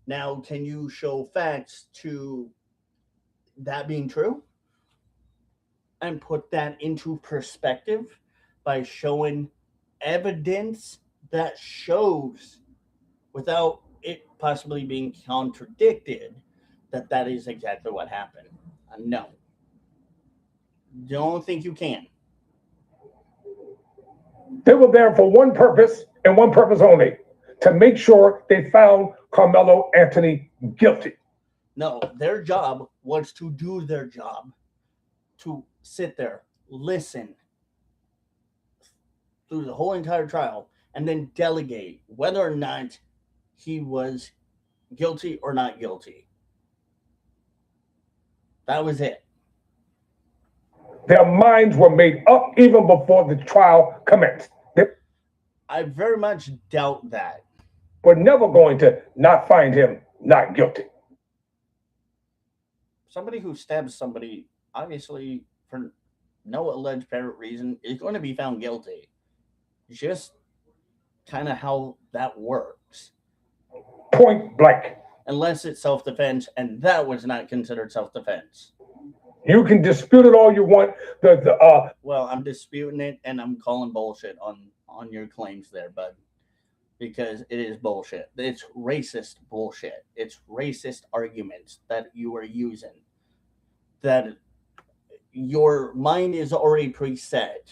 Now, can you show facts to that being true? And put that into perspective by showing evidence that shows, without it possibly being contradicted, that that is exactly what happened. No. Don't think you can. They were there for one purpose and one purpose only, to make sure they found Carmelo Anthony guilty. No, their job was to do their job, to sit there, listen through the whole entire trial, and then delegate whether or not he was guilty or not guilty. That was it. Their minds were made up even before the trial commenced. They I very much doubt that. were never going to not find him not guilty. Somebody who stabs somebody, obviously for no alleged apparent reason, is going to be found guilty. Just kind of how that works. Point blank. Unless it's self-defense, and that was not considered self-defense. You can dispute it all you want. Well, I'm disputing it, and I'm calling bullshit on your claims there, bud, because it is bullshit. It's racist bullshit. It's racist arguments that you are using, that your mind is already preset.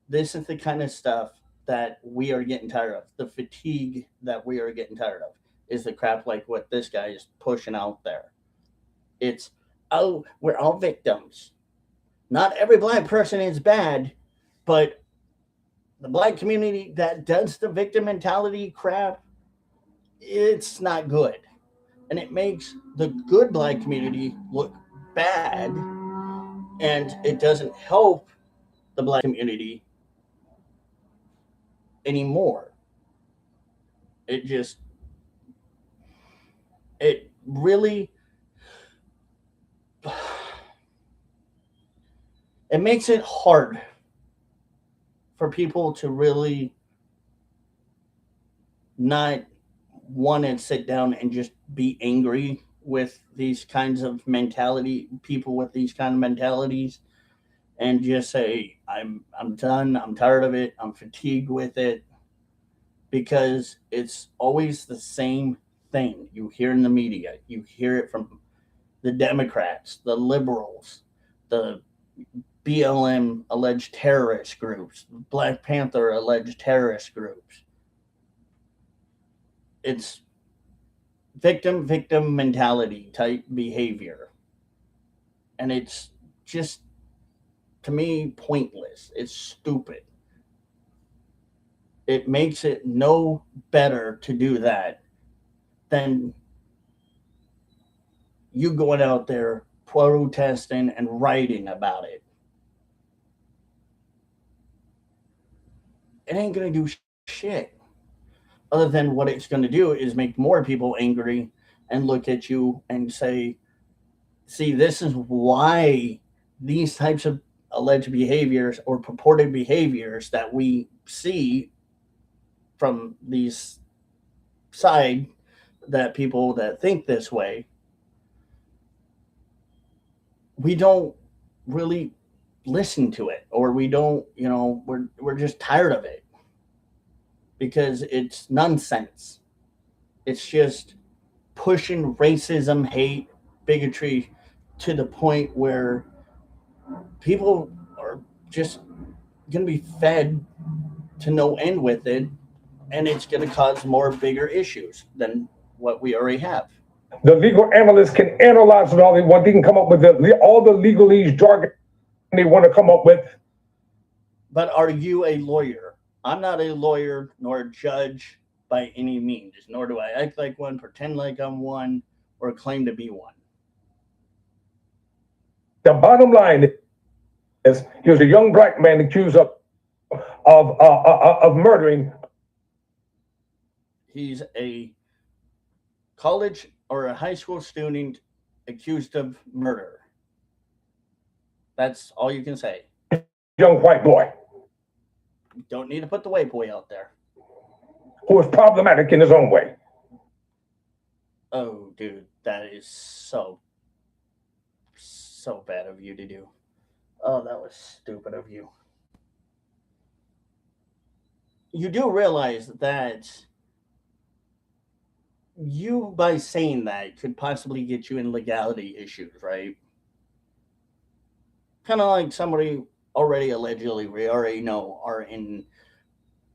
This is the kind of stuff that we are getting tired of. The fatigue that we are getting tired of is the crap like what this guy is pushing out there. It's, oh, we're all victims. Not every black person is bad, but the black community that does the victim mentality crap, it's not good. And it makes the good black community look bad, and it doesn't help the black community anymore. It just, it really, it makes it hard for people to really not want to sit down and just be angry with these kinds of mentality, people with these kind of mentalities, and just say, I'm done, I'm tired of it, I'm fatigued with it, because it's always the same thing. You hear in the media, you hear it from the Democrats, the liberals, the BLM alleged terrorist groups, Black Panther alleged terrorist groups. It's victim mentality type behavior. And it's just, to me, pointless. It's stupid. It makes it no better to do that than you going out there protesting and writing about it. It ain't going to do shit. Other than what it's going to do is make more people angry and look at you and say, see, this is why these types of alleged behaviors or purported behaviors that we see from these side, that people that think this way, we don't really listen to it, or we don't, we're just tired of it, because it's nonsense. It's just pushing racism, hate, bigotry to the point where people are just going to be fed to no end with it, and it's going to cause more bigger issues than what we already have. The legal analysts can analyze it all they want. They can come up with all the legalese jargon they want to come up with. But are you a lawyer? I'm not a lawyer nor a judge by any means, nor do I act like one, pretend like I'm one, or claim to be one. The bottom line is, he was a young black man accused of murdering. He's a college or a high school student accused of murder. That's all you can say. Young white boy Don't need to put the white boy out there. who is problematic in his own way. Oh, dude, that is so bad of you to do. Oh, that was stupid of you. You do realize that you, by saying that, could possibly get you in legality issues, right? Kind of like somebody already allegedly, we already know, are in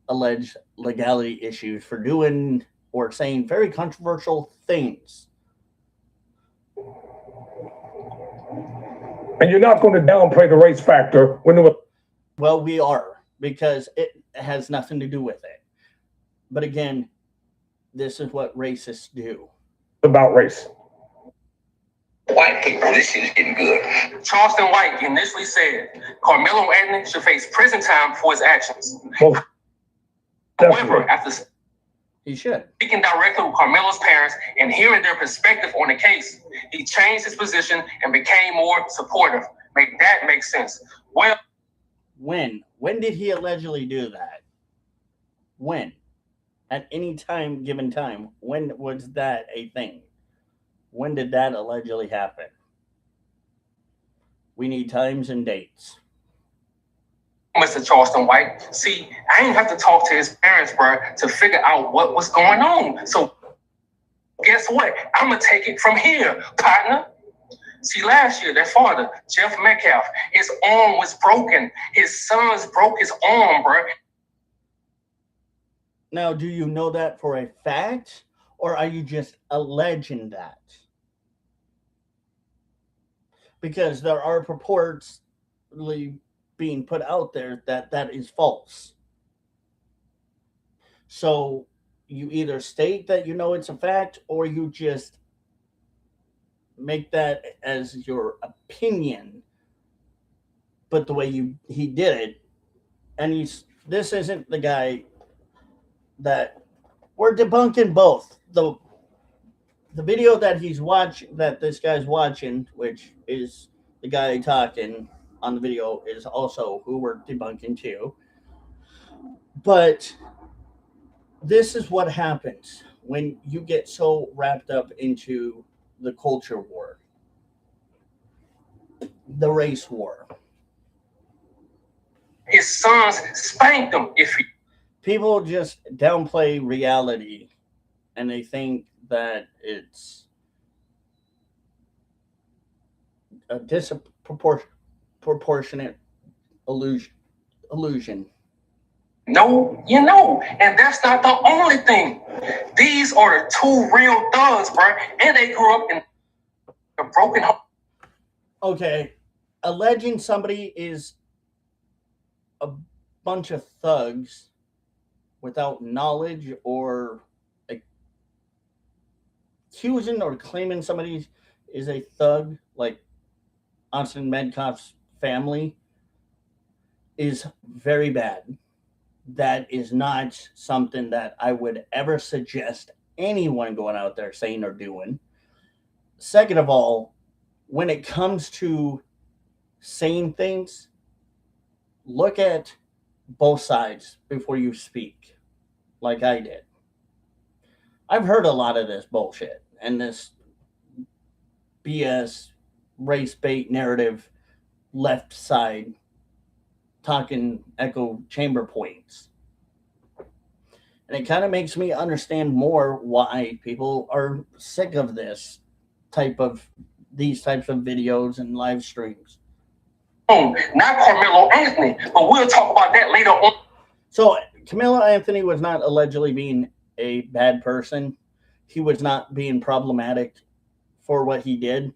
alleged legality issues for doing or saying very controversial things. And you're not going to downplay the race factor when it was Well, we are, because it has nothing to do with it. But again, this is what racists do. about race. White people, this shit is getting good. Charleston White initially said Carmelo Anthony should face prison time for his actions. Most However, definitely. after He should. speaking directly with Carmelo's parents and hearing their perspective on the case, he changed his position and became more supportive. Make that make sense. Well, When? When did he allegedly do that? When? At any time, given time. When was that a thing? When did that allegedly happen? We need times and dates. Mr. Charleston White, see, I didn't have to talk to his parents, bro, to figure out what was going on. So guess what? I'm going to take it from here, partner. See, last year, their father, Jeff Metcalf, his arm was broken. His sons broke his arm, bro. Now, do you know that for a fact, or are you just alleging that? Because there are purports being put out there that that is false. So you either state that you know it's a fact, or you just make that as your opinion. But the way he did it, and this isn't the guy that we're debunking both the video that he's watching, that this guy's watching, which is the guy talking on the video, is also who we're debunking too. But this is what happens when you get so wrapped up into the culture war, the race war. His sons spanked him if he People just downplay reality, and they think that it's a disproportionate illusion. No, you know, and that's not the only thing. These are the two real thugs, bro, and they grew up in a broken home. Okay, alleging somebody is a bunch of thugs without knowledge, or accusing or claiming somebody is a thug, like Austin Medcoff's family, is very bad. That is not something that I would ever suggest anyone going out there saying or doing. Second of all, when it comes to saying things, look at both sides before you speak, like I did. I've heard a lot of this bullshit and this BS race bait narrative, left side talking echo chamber points. And it kind of makes me understand more why people are sick of these types of videos and live streams. Not Carmelo Anthony, but we'll talk about that later on. So Carmelo Anthony was not allegedly being a bad person. He was not being problematic for what he did.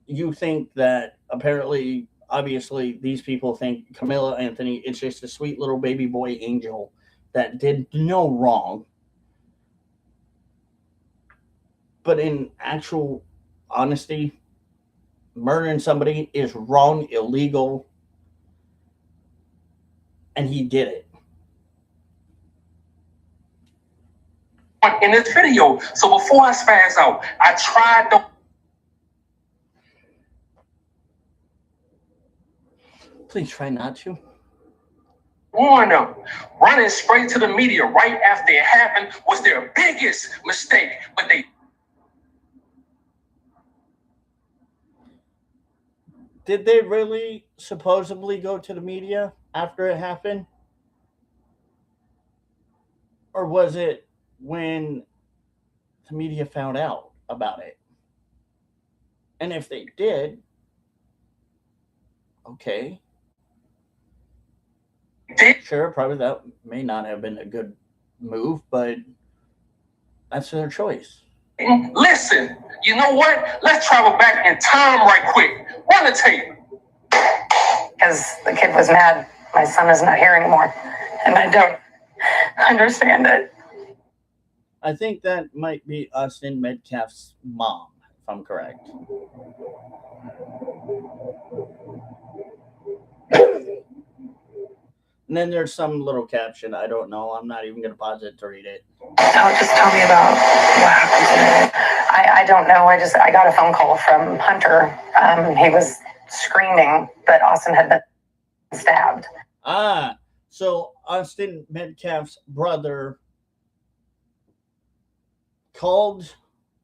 You think that apparently, obviously, these people think Carmelo Anthony is just a sweet little baby boy angel that did no wrong. But in actual honesty, murdering somebody is wrong, illegal, and he did it. In this video, so before I spaz out, I tried to. Please try not to. Warn them. Running straight to the media right after it happened was their biggest mistake, but they Did they really supposedly go to the media after it happened? Or was it when the media found out about it? And if they did, okay. did. Sure, probably that may not have been a good move, but that's their choice. Listen, you know what? Let's travel back in time right quick. Run the tape. Because the kid was mad. My son is not here anymore. And I don't understand it. I think that might be Austin Metcalf's mom, if I'm correct. And then there's some little caption. I don't know. I'm not even going to pause it to read it. Just tell me about what happened today. I don't know. I got a phone call from Hunter. He was screaming that Austin had been stabbed. So Austin Metcalf's brother called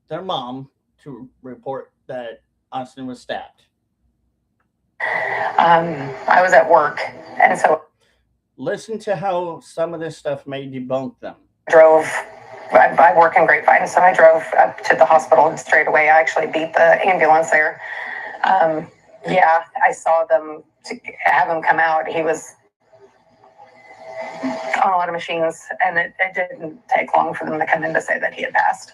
their mom to report that Austin was stabbed. I was at work, and so Listen to how some of this stuff may debunk them. I work in Grapevine, so I drove up to the hospital straight away. I actually beat the ambulance there. Yeah, I saw them to have him come out. He was on a lot of machines, and it didn't take long for them to come in to say that he had passed.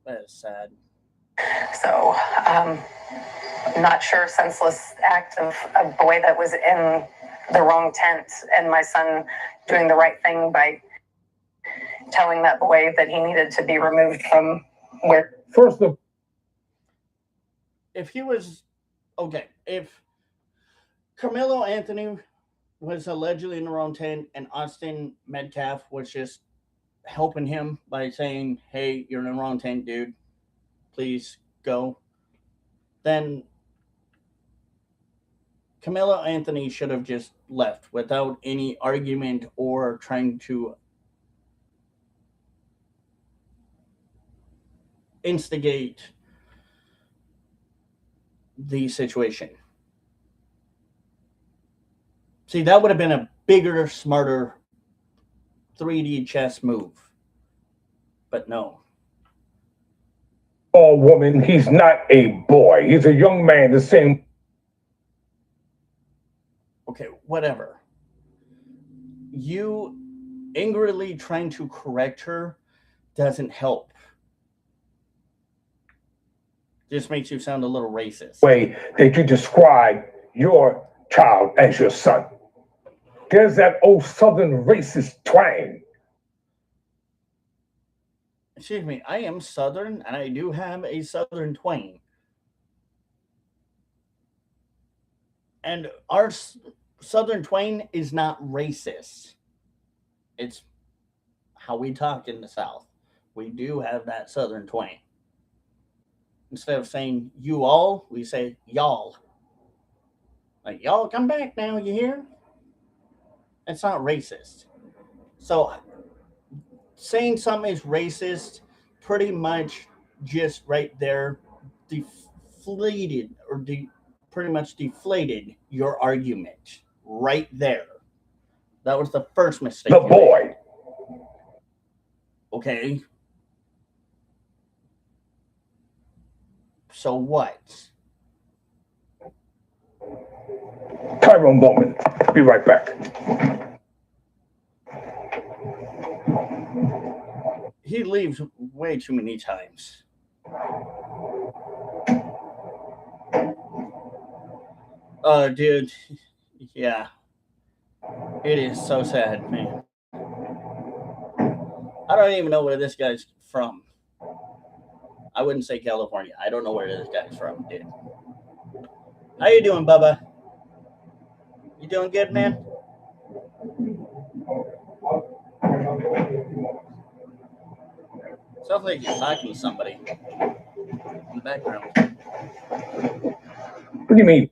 That is sad. So, not sure, senseless act of a boy that was in the wrong tent, and my son doing the right thing by telling that boy that he needed to be removed from where. First of If he was okay, if Carmelo Anthony was allegedly in the wrong tent and Austin Metcalf was just helping him by saying, "Hey, you're in the wrong tent, dude. Please go," then Carmelo Anthony should have just left without any argument or trying to instigate the situation. See, that would have been a bigger, smarter 3D chess move. But no. all woman, he's not a boy. He's a young man, the same. Okay, whatever. You angrily trying to correct her doesn't help. Just makes you sound a little racist. Way that you describe your child as your son. There's that old Southern racist twang. Excuse me, I am Southern and I do have a Southern twang. And our Southern twang is not racist. It's how we talk in the South. We do have that Southern twang. Instead of saying you all, we say y'all. Like, y'all come back now, you hear? It's not racist. So, saying something is racist pretty much just right there deflated or pretty much deflated your argument right there. That was the first mistake. The boy. Okay. So what? Tyrone Bowman. Be right back. He leaves way too many times. Oh, dude. Yeah. It is so sad, man. I don't even know where this guy's from. I wouldn't say California. I don't know where this guy's from, dude. How you doing, Bubba? You doing good, man? Sounds like you're talking to somebody in the background. What do you mean?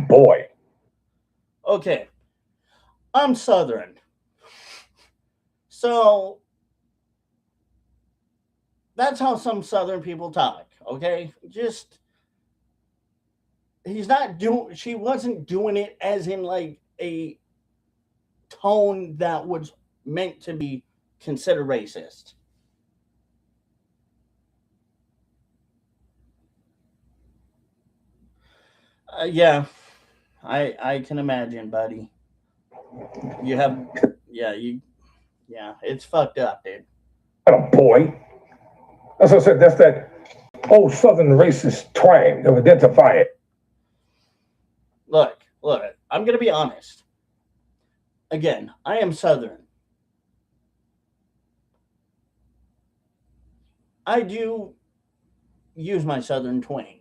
boy. Okay. I'm Southern. So that's how some Southern people talk, okay? Just she wasn't doing it as in like a tone that was meant to be considered racist. Yeah, I can imagine, buddy. You have yeah, it's fucked up, dude. Not a boy. As I said, that's that old Southern racist twang of identify it. Look, I'm gonna be honest. Again, I am Southern. I do use my Southern twang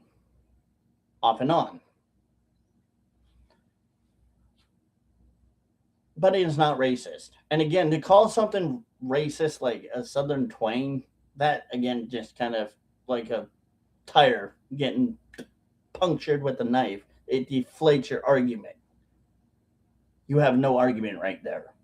off and on. But it is not racist. And again, to call something racist like a Southern twang, that again just kind of like a tire getting punctured with a knife. It deflates your argument. You have no argument right there.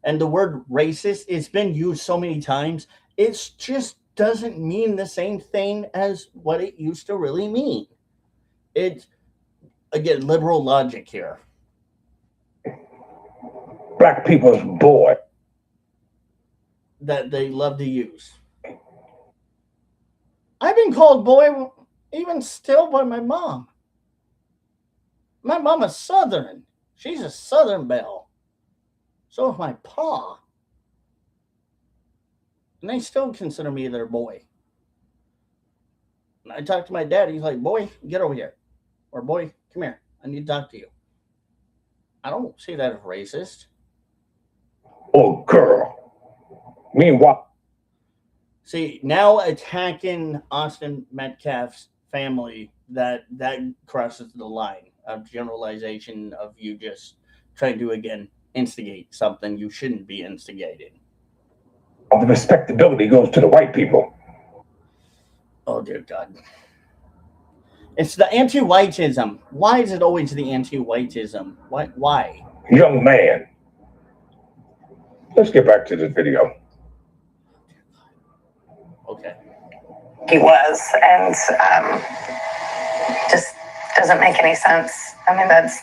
And the word racist, it's been used so many times, it just doesn't mean the same thing as what it used to really mean. It's, again, liberal logic here. Black people's boy. That they love to use. I've been called boy even still by my mom. My mom is Southern. She's a Southern belle. So is my pa. And they still consider me their boy. And I talk to my dad. He's like, boy, get over here. Or boy, come here. I need to talk to you. I don't see that as racist. Oh, girl. Meanwhile, see, now attacking Austin Metcalf's family, that crosses the line of generalization of you just trying to, again, instigate something you shouldn't be instigating. All the respectability goes to the white people. Oh, dear God. It's the anti-whiteism. Why is it always the anti-whiteism? Why? Young man. Let's get back to the video. Okay. He was, and just doesn't make any sense. I mean, that's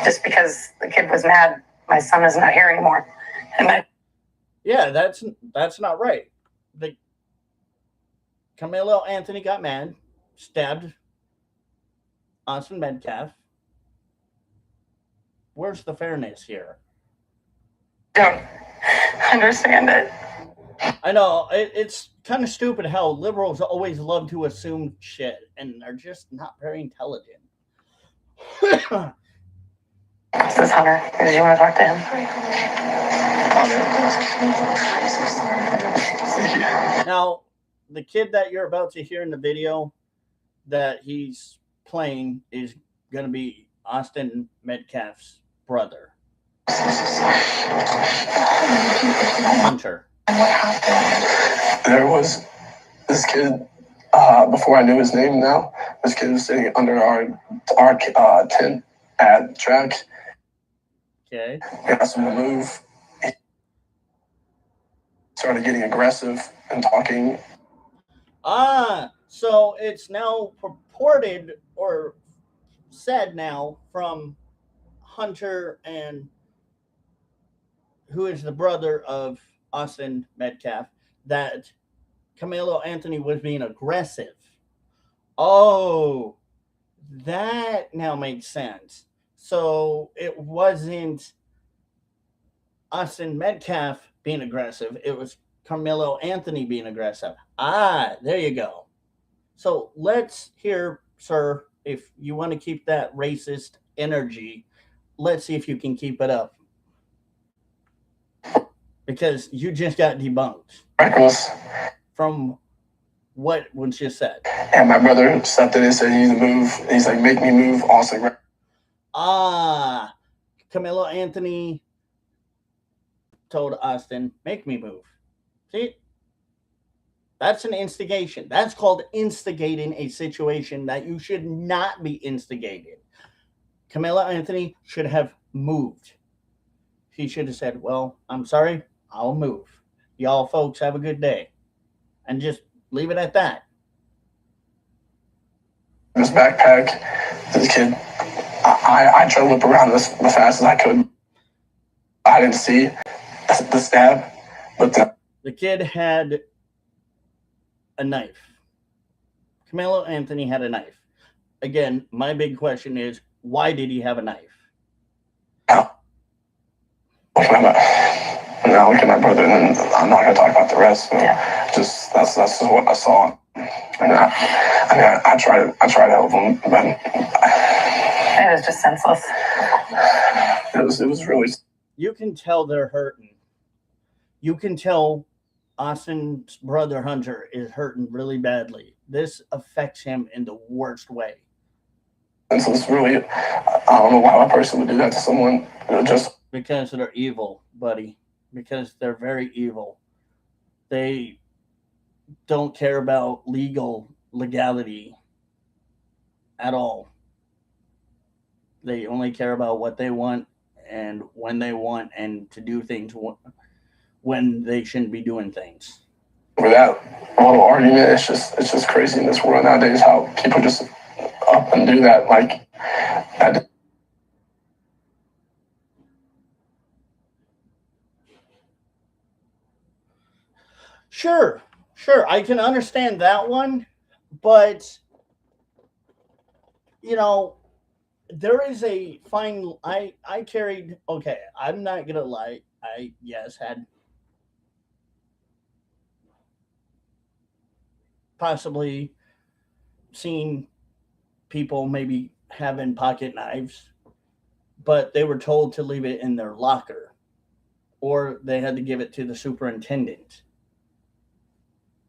just because the kid was mad, my son is not here anymore. And yeah, that's not right. Camilo Anthony got mad, stabbed Austin Metcalf. Where's the fairness here? Don't understand it. I know it's kind of stupid how liberals always love to assume shit and are just not very intelligent. This is Hunter. Did you want to talk to him? Now, the kid that you're about to hear in the video that he's playing is going to be Austin Metcalf's brother. Hunter. And what happened? There was this kid, before I knew his name now, this kid was sitting under our tent at track. Okay. He asked him to move. He started getting aggressive and talking. So it's now purported or said now from Hunter and who is the brother of Austin Metcalf that Camilo Anthony was being aggressive. Oh, that now makes sense. So it wasn't Austin Metcalf being aggressive. It was Carmelo Anthony being aggressive. There you go. So let's hear, sir, if you want to keep that racist energy, let's see if you can keep it up. Because you just got debunked. Reckless. From what was just said. And my brother stepped in and said, you need to move. And he's like, make me move. Also, Camilo Anthony told Austin, make me move. See? That's an instigation. That's called instigating a situation that you should not be instigating. Camilla Anthony should have moved. He should have said, well, I'm sorry, I'll move. Y'all folks have a good day. And just leave it at that. This backpack, this kid, I tried to whip around as fast as I could. I didn't see the stab, but the kid had a knife. Camilo Anthony had a knife. Again, my big question is, why did he have a knife? Now look at my brother, and I'm not going to talk about the rest. So just that's what I saw. And I tried to help him, but it was just senseless. It was really. You can tell they're hurting. You can tell Austin's brother Hunter is hurting really badly. This affects him in the worst way. And so it's really, I don't know why a person would do that to someone. Just because they're evil, buddy. Because they're very evil. They don't care about legality at all. They only care about what they want and when they want, and to do things when they shouldn't be doing things. Without a little argument, it's just crazy in this world nowadays how people just up and do that like that. Sure, I can understand that one, but you know, there is a fine. I carried. Okay, I'm not gonna lie. I had possibly seen people maybe having pocket knives, but they were told to leave it in their locker, or they had to give it to the superintendent.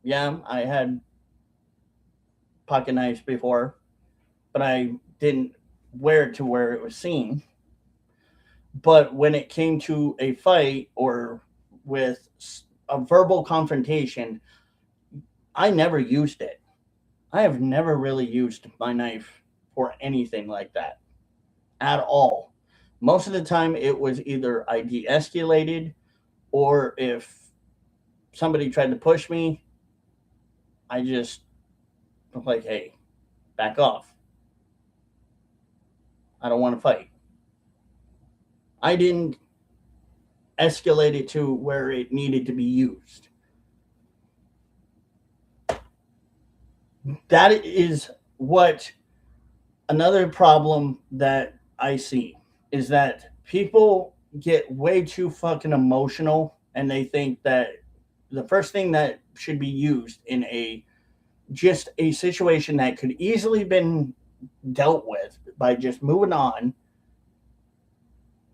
Yeah, I had pocket knives before, but I didn't wear it to where it was seen. But when it came to a fight or with a verbal confrontation, I never used it. I have never really used my knife for anything like that at all. Most of the time, it was either I de escalated, or if somebody tried to push me, I just was like, hey, back off. I don't want to fight. I didn't escalate it to where it needed to be used. That is what another problem that I see is that people get way too fucking emotional, and they think that the first thing that should be used in a situation that could easily been dealt with by just moving on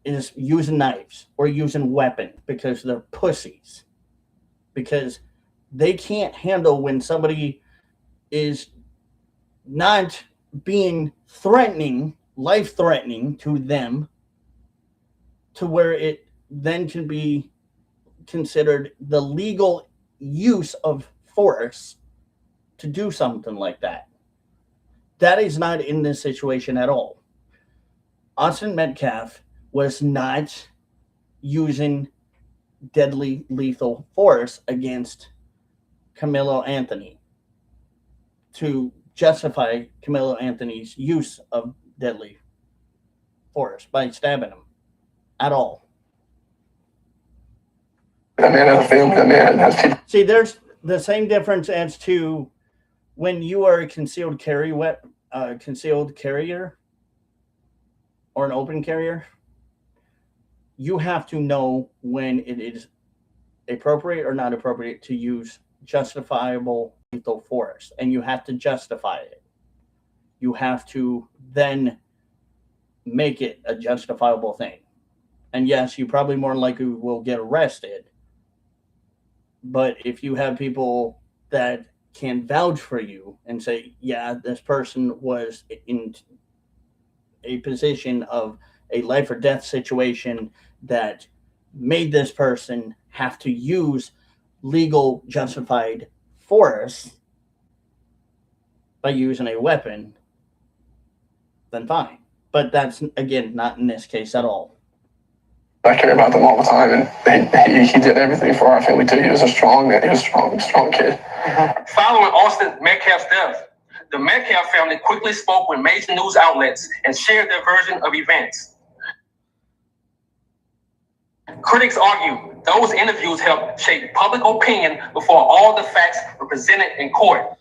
is using knives or using weapons, because they're pussies. Because they can't handle when somebody is not being life threatening to them, to where it then can be considered the legal use of force to do something like that. That is not in this situation at all. Austin Metcalf was not using deadly lethal force against Camilo Anthony to justify Camilo Anthony's use of deadly force by stabbing him at all. That man has a family. That man has people. See, there's the same difference as to when you are a concealed carrier or an open carrier. You have to know when it is appropriate or not appropriate to use justifiable lethal force, and you have to justify it. You have to then make it a justifiable thing. And yes, you probably more likely will get arrested. But if you have people that can vouch for you and say, yeah, this person was in a position of a life or death situation that made this person have to use legal justified force by using a weapon, then fine. But that's, again, not in this case at all. I care about them all the time, and he did everything for our family too. He was a strong man. He was a strong kid. Following Austin Metcalf's death, the Metcalf family quickly spoke with major news outlets and shared their version of events. Critics argue those interviews helped shape public opinion before all the facts were presented in court.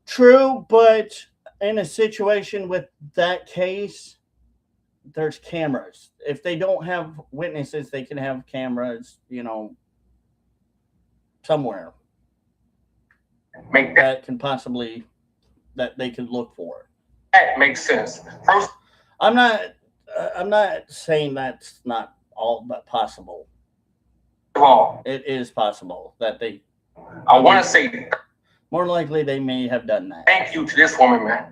True, but in a situation with that case, there's cameras. If they don't have witnesses, they can have cameras, somewhere Make that can possibly, that they could look for. that makes sense. First I'm not saying that's not all but possible. of all, It is possible that they, I want to say more likely they may have done that. thank you to this woman, man.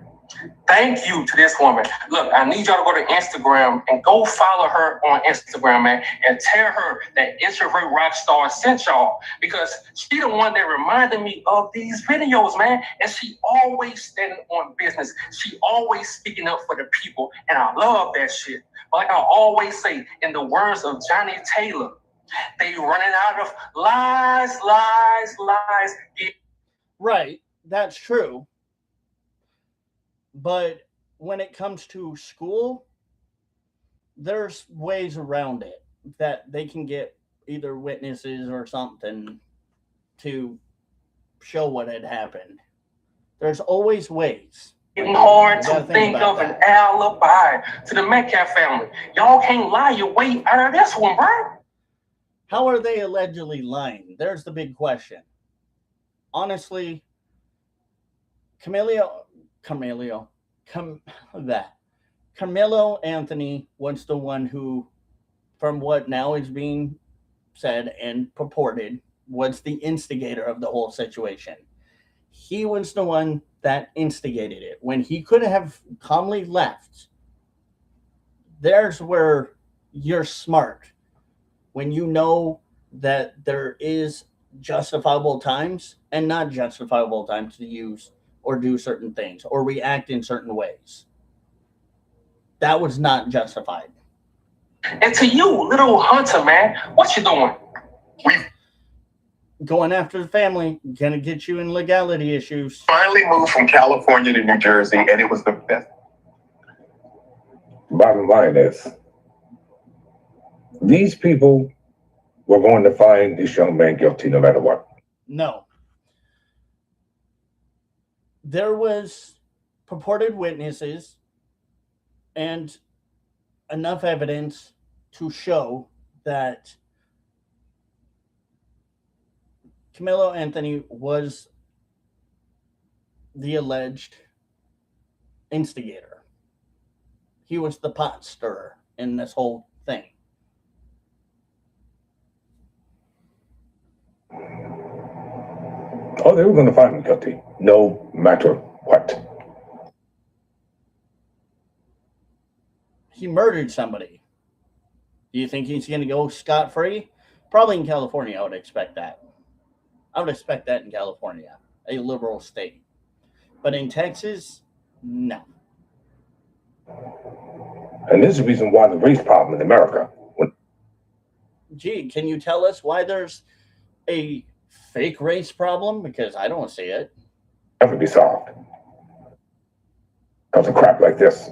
Thank you to this woman. Look, I need y'all to go to Instagram and go follow her on Instagram, man, and tell her that Introvert Rockstar sent y'all, because she the one that reminded me of these videos, man. And she always standing on business. She always speaking up for the people, and I love that shit. But like I always say, in the words of Johnny Taylor, they running out of lies. Right, that's true. But when it comes to school, there's ways around it that they can get either witnesses or something to show what had happened. There's always ways. Getting hard You gotta to think think about of an alibi to the Metcalf family. Y'all can't lie your way out of this one, bro. How are they allegedly lying? There's the big question. Honestly, Camilo Anthony was the one who, from what now is being said and purported, was the instigator of the whole situation. He was the one that instigated it. When he could have calmly left, there's where you're smart. When you know that there is justifiable times and not justifiable times to use or do certain things or react in certain ways. That was not justified. And to you, little Hunter, man, what you doing? Going after the family, gonna get you in legality issues. Finally moved from California to New Jersey, and it was the best. Bottom line is, these people were going to find this young man guilty no matter what. No. There was purported witnesses and enough evidence to show that Camilo Anthony was the alleged instigator. He was the pot stirrer in this whole thing. Oh, they were going to find him guilty no matter what. He murdered somebody. Do you think he's going to go scot-free? Probably in California, I would expect that. I would expect that in California, a liberal state. But in Texas, no. And this is the reason why the race problem in America. Gee, can you tell us why there's a fake race problem? Because I don't see it. Never be solved. Because of crap like this.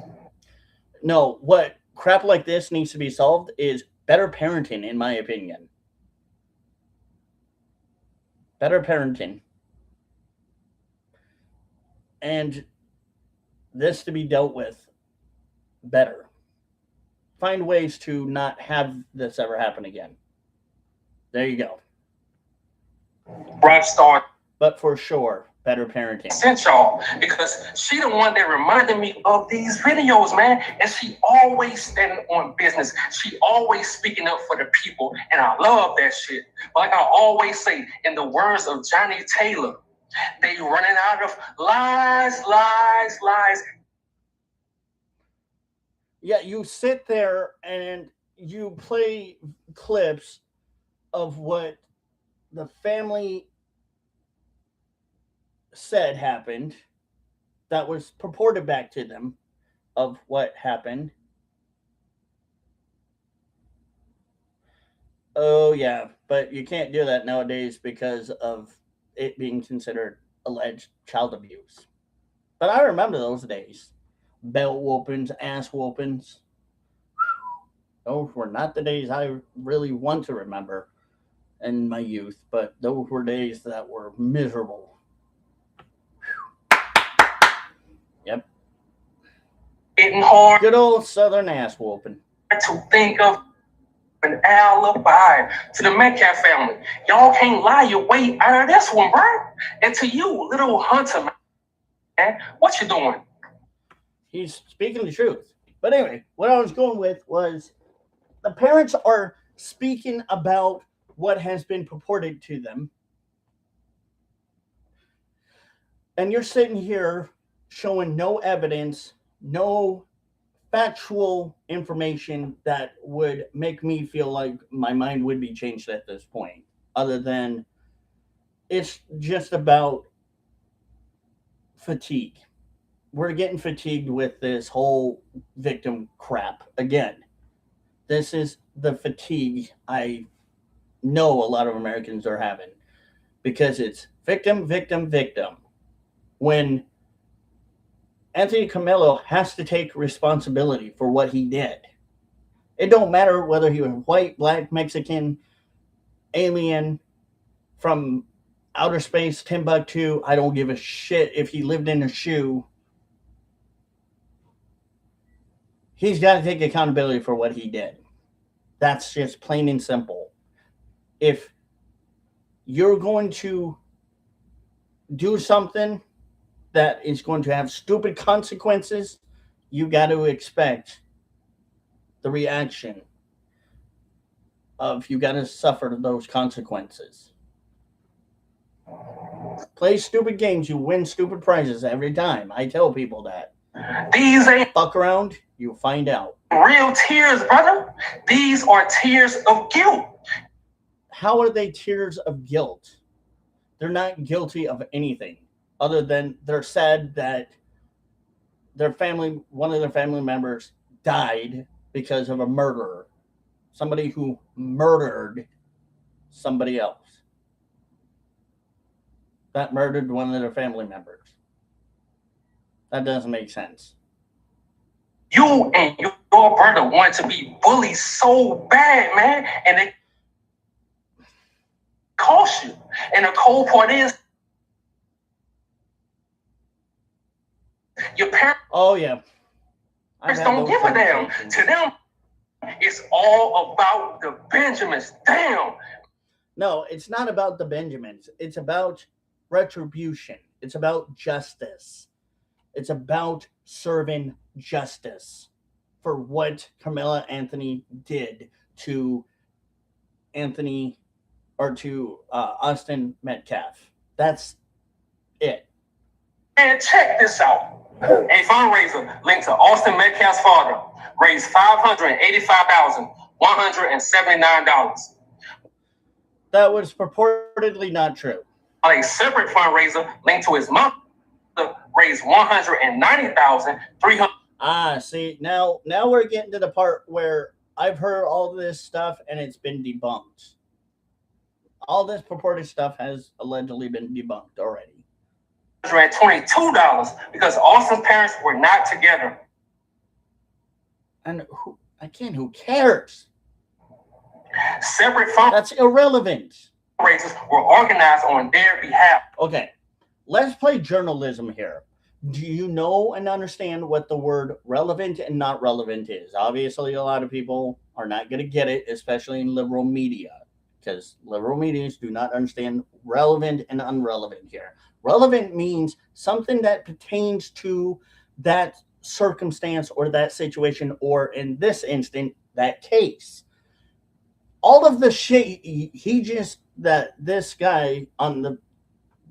No, what crap like this needs to be solved is better parenting, in my opinion. Better parenting. And this to be dealt with better. Find ways to not have this ever happen again. There you go. Rockstar But for sure, better parenting. sent y'all, because she the one that reminded me of these videos, man. And she always standing on business. She always speaking up for the people, and I love that shit. But like I always say, in the words of Johnny Taylor, they running out of lies. Yeah, you sit there and you play clips of what the family said happened, that was purported back to them of what happened. Oh, yeah, but you can't do that nowadays because of it being considered alleged child abuse. But I remember those days. Belt whoopings, ass whoopings. Those were not the days I really want to remember in my youth, but those were days that were miserable. Yep. Getting hard Good old southern ass whooping. to think of an alibi to the Metcalf family. Y'all can't lie your way out of this one, bro. And to you, little Hunter, man, what you doing? He's speaking the truth. But anyway, what I was going with was the parents are speaking about what has been purported to them. And you're sitting here showing no evidence, no factual information that would make me feel like my mind would be changed at this point, other than it's just about fatigue. We're getting fatigued with this whole victim crap again. This is the fatigue I know a lot of Americans are having because it's victim, victim, victim. When Anthony Camillo has to take responsibility for what he did. It don't matter whether he was white, black, Mexican, alien, from outer space, Timbuktu. I don't give a shit if he lived in a shoe. He's got to take accountability for what he did. That's just plain and simple. If you're going to do something that is going to have stupid consequences, you got to expect the reaction of you got to suffer those consequences. Play stupid games, you win stupid prizes every time. I tell people that. These ain't Fuck around, you'll find out. real tears, brother. These are tears of guilt. How are they tears of guilt? They're not guilty of anything other than they're sad that one of their family members died because of a murderer. Somebody who murdered somebody else. That murdered one of their family members. That doesn't make sense. You and your brother want to be bullied so bad, man, and they cost you. And the cold part is, your parents Oh yeah. don't give a damn. To them, it's all about the Benjamins. Damn. No, it's not about the Benjamins. It's about retribution. It's about justice. It's about serving justice for what Carmela Anthony did to Anthony or to Austin Metcalf. That's it. And check this out. A fundraiser linked to Austin Metcalf's father raised $585,179. That was purportedly not true. A separate fundraiser linked to his mother raised $190,300. See, now we're getting to the part where I've heard all this stuff and it's been debunked. All this purported stuff has allegedly been debunked already. $22 because Austin's parents were not together. And who cares? Separate That's irrelevant. fundraisers were organized on their behalf. Okay, let's play journalism here. Do you know and understand what the word relevant and not relevant is? Obviously, a lot of people are not going to get it, especially in liberal media, because liberal medias do not understand relevant and unrelevant here. Relevant means something that pertains to that circumstance or that situation, or in this instant, that case. All of the shit this guy on the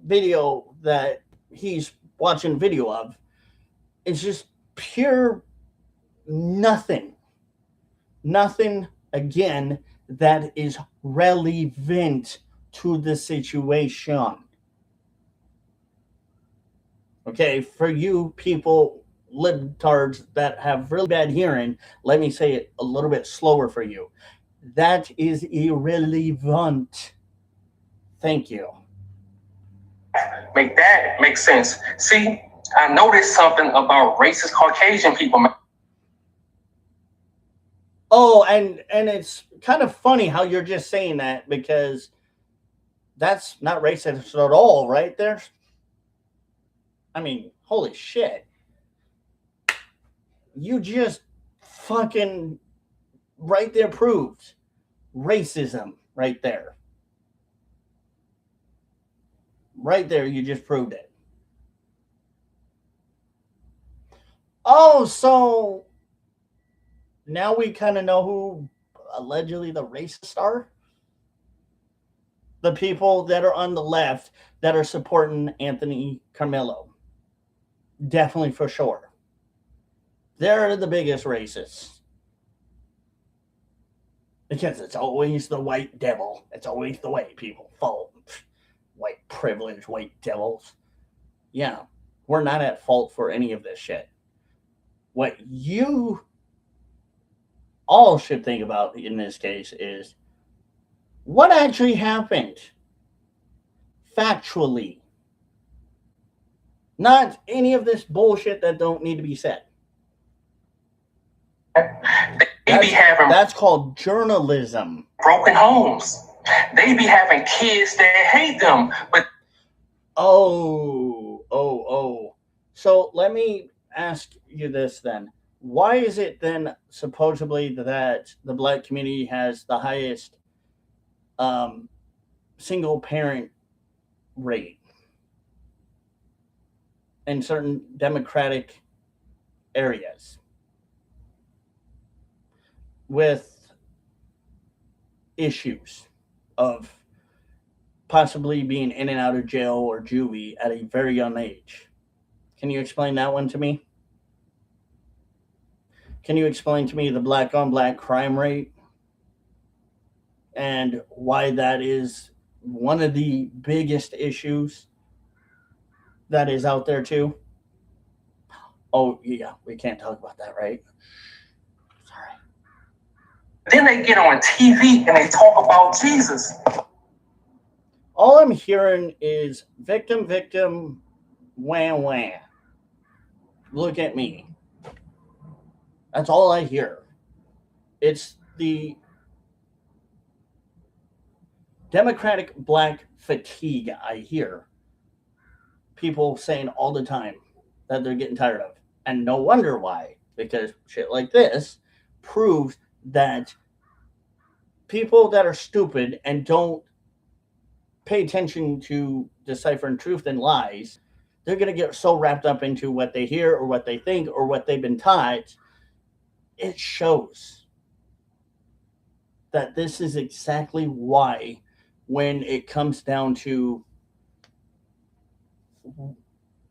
video that he's watching video of is just pure nothing. Nothing, again, that is relevant to the situation. Okay, for you people, libtards that have really bad hearing, let me say it a little bit slower for you. That is irrelevant. Thank you. Make that make sense. See, I noticed something about racist Caucasian people. Oh, and it's kind of funny how you're just saying that because that's not racist at all, right there. I mean, holy shit. You just fucking right there proved racism right there. Right there, you just proved it. Oh, so now we kind of know who allegedly the racists are? The people that are on the left that are supporting Anthony Carmelo. Definitely for sure. They're the biggest racists. Because it's always the white devil. It's always the white people fault. White privilege, white devils. Yeah, we're not at fault for any of this shit. What you all should think about in this case is what actually happened factually. Not any of this bullshit that don't need to be said. They be having That's called journalism. broken homes. They be having kids that hate them, but Oh. So let me ask you this then. Why is it then supposedly that the black community has the highest um, single parent rate in certain democratic areas with issues of possibly being in and out of jail or juvie at a very young age? Can you explain that one to me? Can you explain to me the black on black crime rate and why that is one of the biggest issues that is out there too? Oh yeah, we can't talk about that, right? Sorry. then they get on TV and they talk about Jesus. All I'm hearing is victim, victim, wham, wham. Look at me. That's all I hear. It's the Democratic black fatigue I hear people saying all the time that they're getting tired of. And no wonder why, because shit like this proves that people that are stupid and don't pay attention to deciphering truth and lies, they're going to get so wrapped up into what they hear or what they think or what they've been taught. It shows that this is exactly why, when it comes down to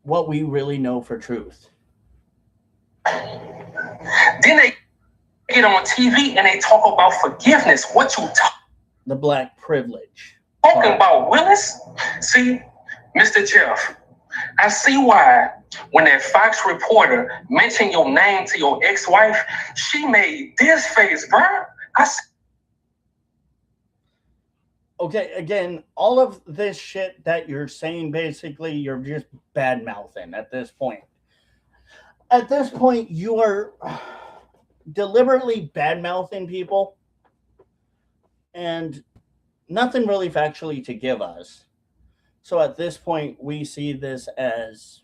what we really know for truth. Then they get on TV and they talk about forgiveness. What you The black privilege. talking about, Willis? See, Mr. Jeff, I see why when that Fox reporter mentioned your name to your ex-wife, she made this face, bro. I see. Okay, again, all of this shit that you're saying, basically, you're just bad mouthing at this point. At this point, you are deliberately bad mouthing people and nothing really factually to give us. So at this point, we see this as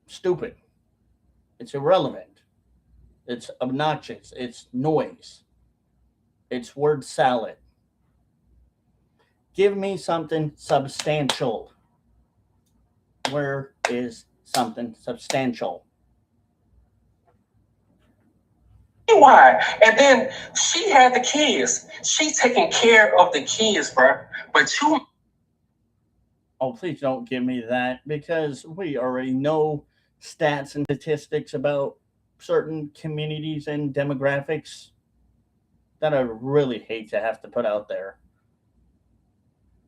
stupid. It's irrelevant. It's obnoxious. It's noise. It's word salad. Give me something substantial. Where is something substantial? Why? And then she had the kids. She's taking care of the kids, bro. But you. Oh, please don't give me that because we already know stats and statistics about certain communities and demographics that I really hate to have to put out there,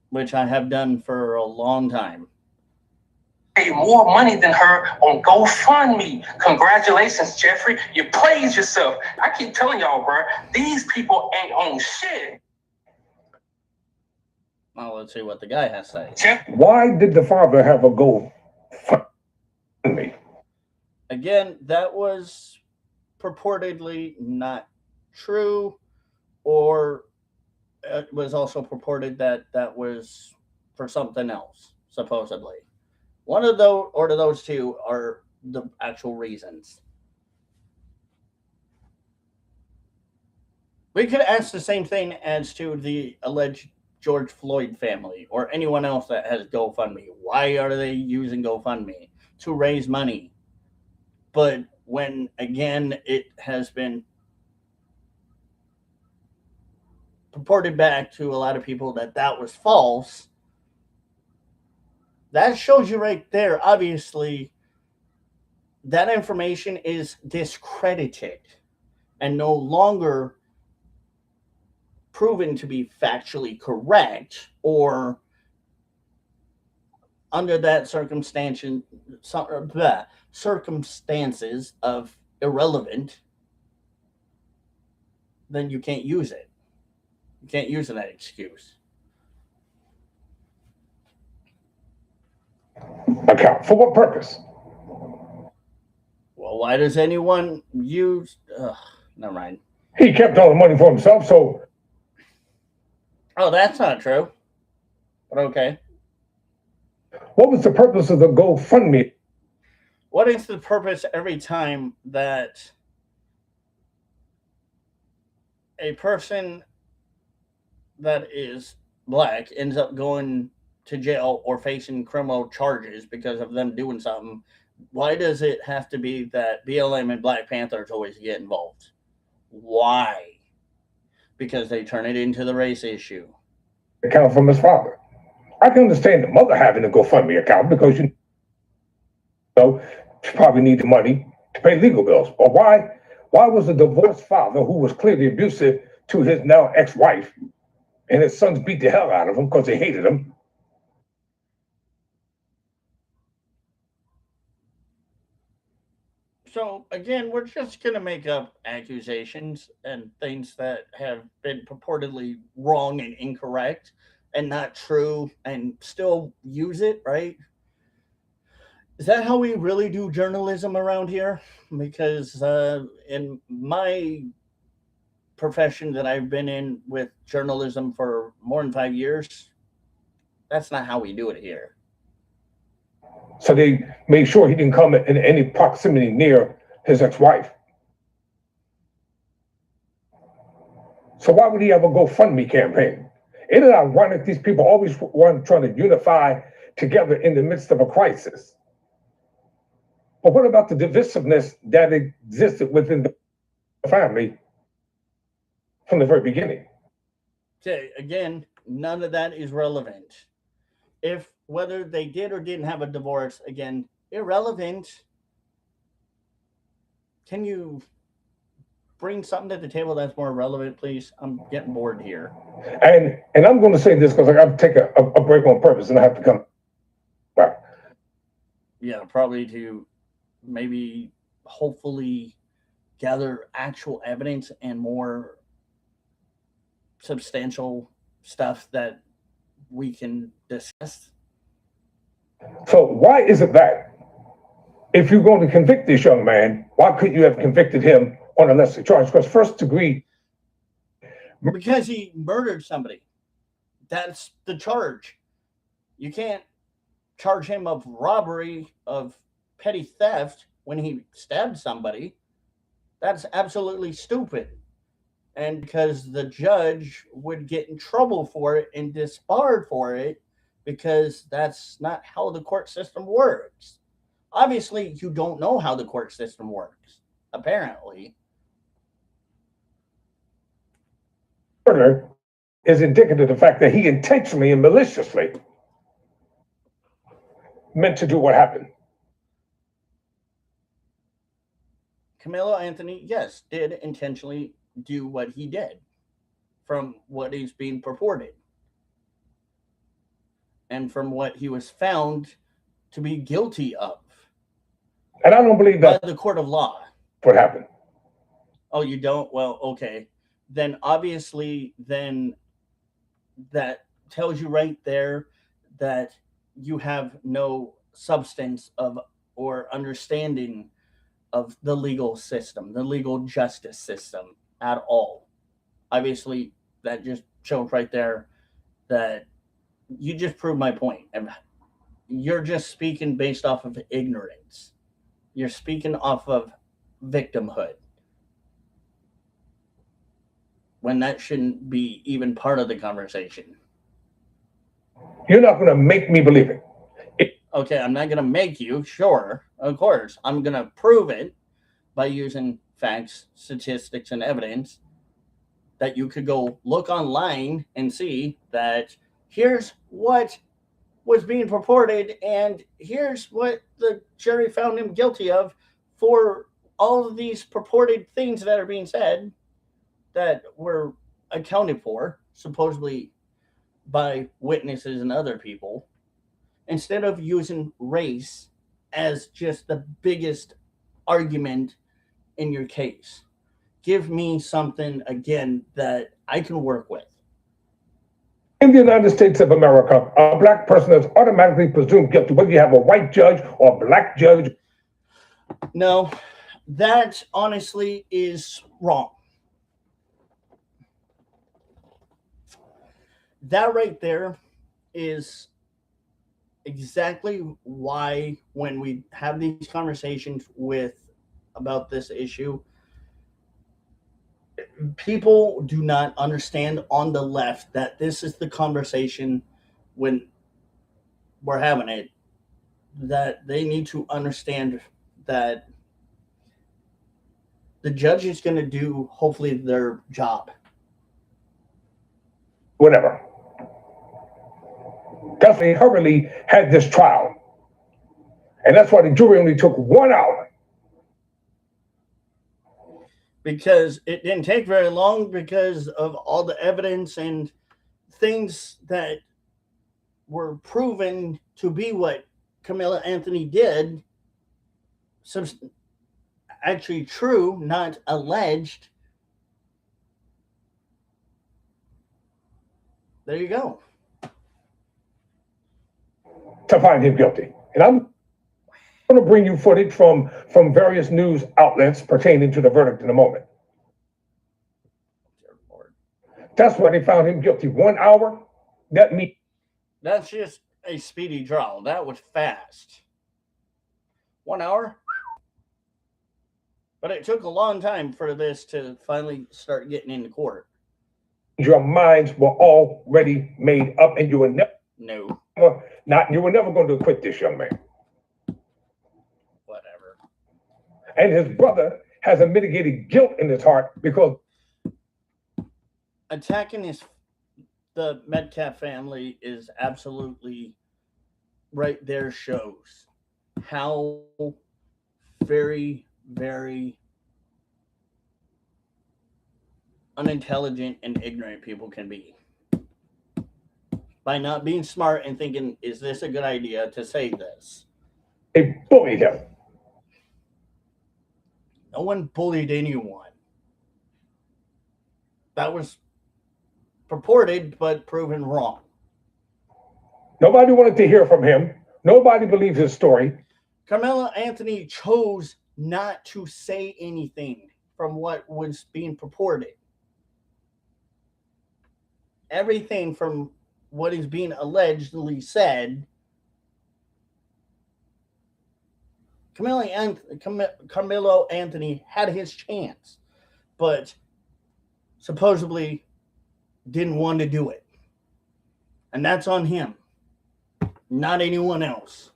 which I have done for a long time. made more money than her on GoFundMe. Congratulations, Jeffrey. You praised yourself. I keep telling y'all, bro, these people ain't on shit. Well, let's see what the guy has to say. Why did the father have a GoFundMe? Again, that was purportedly not true, or it was also purported that that was for something else, supposedly. One of those two are the actual reasons. We could ask the same thing as to the alleged George Floyd family or anyone else that has GoFundMe. Why are they using GoFundMe? To raise money. But when, again, it has been purported back to a lot of people that that was false, that shows you right there, obviously, that information is discredited and no longer proven to be factually correct, or under that circumstances of irrelevant, then you can't use it. You can't use that excuse. Account for what purpose? Well, why does anyone use? Never mind. He kept all the money for himself, so. Oh, that's not true. But okay. What was the purpose of the GoFundMe? What is the purpose every time that a person that is black ends up going to jail or facing criminal charges because of them doing something? Why does it have to be that BLM and Black Panthers always get involved? Why? Because they turn it into the race issue. Account from his father. I can understand the mother having a GoFundMe account because you know she probably needed money to pay legal bills. But why was the divorced father, who was clearly abusive to his now ex-wife, and his sons beat the hell out of him because they hated him? So again, we're just going to make up accusations and things that have been purportedly wrong and incorrect and not true, and still use it, right? Is that how we really do journalism around here? Because in my profession that I've been in with journalism for more than 5 years, that's not how we do it here. So they made sure he didn't come in any proximity near his ex-wife. So why would he have a GoFundMe campaign? Isn't it ironic these people always want trying to unify together in the midst of a crisis? But what about the divisiveness that existed within the family from the very beginning? Okay, again, none of that is relevant. If whether they did or didn't have a divorce, again, irrelevant. Can you bring something to the table that's more relevant, please? I'm getting bored here. And I'm going to say this because I got to take a break on purpose and I have to come back. Yeah, probably to maybe hopefully gather actual evidence and more substantial stuff that we can discuss. So why is it that if you're going to convict this young man, why couldn't you have convicted him on a lesser charge? Because first degree. Because he murdered somebody. That's the charge. You can't charge him of robbery, of petty theft when he stabbed somebody. That's absolutely stupid. And because the judge would get in trouble for it and disbarred for it, because that's not how the court system works. Obviously, you don't know how the court system works, apparently. Murder is indicative of the fact that he intentionally and maliciously meant to do what happened. Camilo Anthony, yes, did intentionally do what he did from what is being purported. And from what he was found to be guilty of. And I don't believe by that the court of law. what happened. Oh, you don't? Well, okay. Then obviously, then that tells you right there that you have no substance of or understanding of the legal system, the legal justice system at all. Obviously, that just shows right there that you just proved my point. And you're just speaking based off of ignorance. You're speaking off of victimhood when that shouldn't be even part of the conversation. You're not going to make me believe it. Okay, I'm not going to make you, sure, of course. I'm going to prove it by using facts, statistics, and evidence that you could go look online and see that here's what was being purported and here's what the jury found him guilty of for all of these purported things that are being said that were accounted for, supposedly by witnesses and other people, instead of using race as just the biggest argument in your case. Give me something, again, that I can work with. In the United States of America, a black person is automatically presumed guilty, whether you have a white judge or a black judge. No, that honestly is wrong. That right there is exactly why when we have these conversations with about this issue, people do not understand on the left that this is the conversation when we're having it, that they need to understand that the judge is going to do hopefully their job. Whatever. That's why they hurriedly had this trial. And that's why the jury only took 1 hour. Because it didn't take very long because of all the evidence and things that were proven to be what Camilla Anthony did. Actually true, not alleged. There you go. To find him guilty. And I'm going to bring you footage from various news outlets pertaining to the verdict in a moment. That's why they found him guilty. 1 hour, that's just a speedy trial. That was fast. 1 hour? But it took a long time for this to finally start getting into court. Your minds were already made up and you were never you were never going to acquit this young man. Whatever. And his brother has a mitigated guilt in his heart because attacking the Metcalf family is absolutely right there, shows how very, very unintelligent and ignorant people can be. By not being smart and thinking, is this a good idea to say this? They bullied him. No one bullied anyone. That was purported but proven wrong. Nobody wanted to hear from him. Nobody believed his story. Carmela Anthony chose not to say anything from what was being purported. Everything from what is being allegedly said, Carmelo Anthony had his chance, but supposedly didn't want to do it. And that's on him, not anyone else.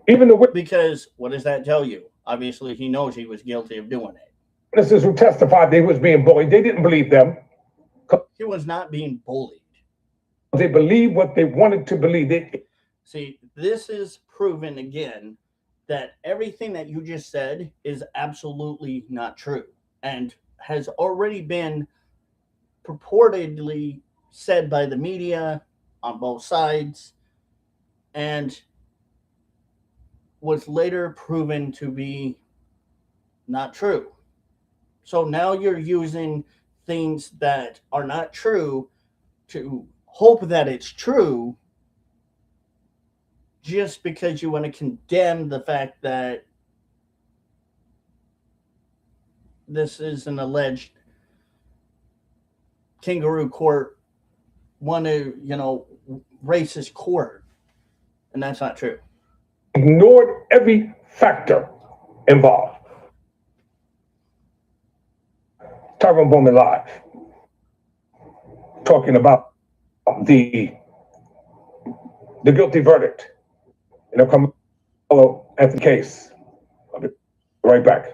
Because what does that tell you? Obviously, he knows he was guilty of doing it. Witnesses who testified they was being bullied, they didn't believe them. He was not being bullied. They believed what they wanted to believe. See, this is proven again that everything that you just said is absolutely not true and has already been purportedly said by the media on both sides and was later proven to be not true. So now you're using things that are not true to hope that it's true just because you want to condemn the fact that this is an alleged kangaroo court, racist court. And that's not true. Ignored every factor involved. Tyrone Bowman Live, talking about the guilty verdict in the Carmelo Anthony case. I'll be right back.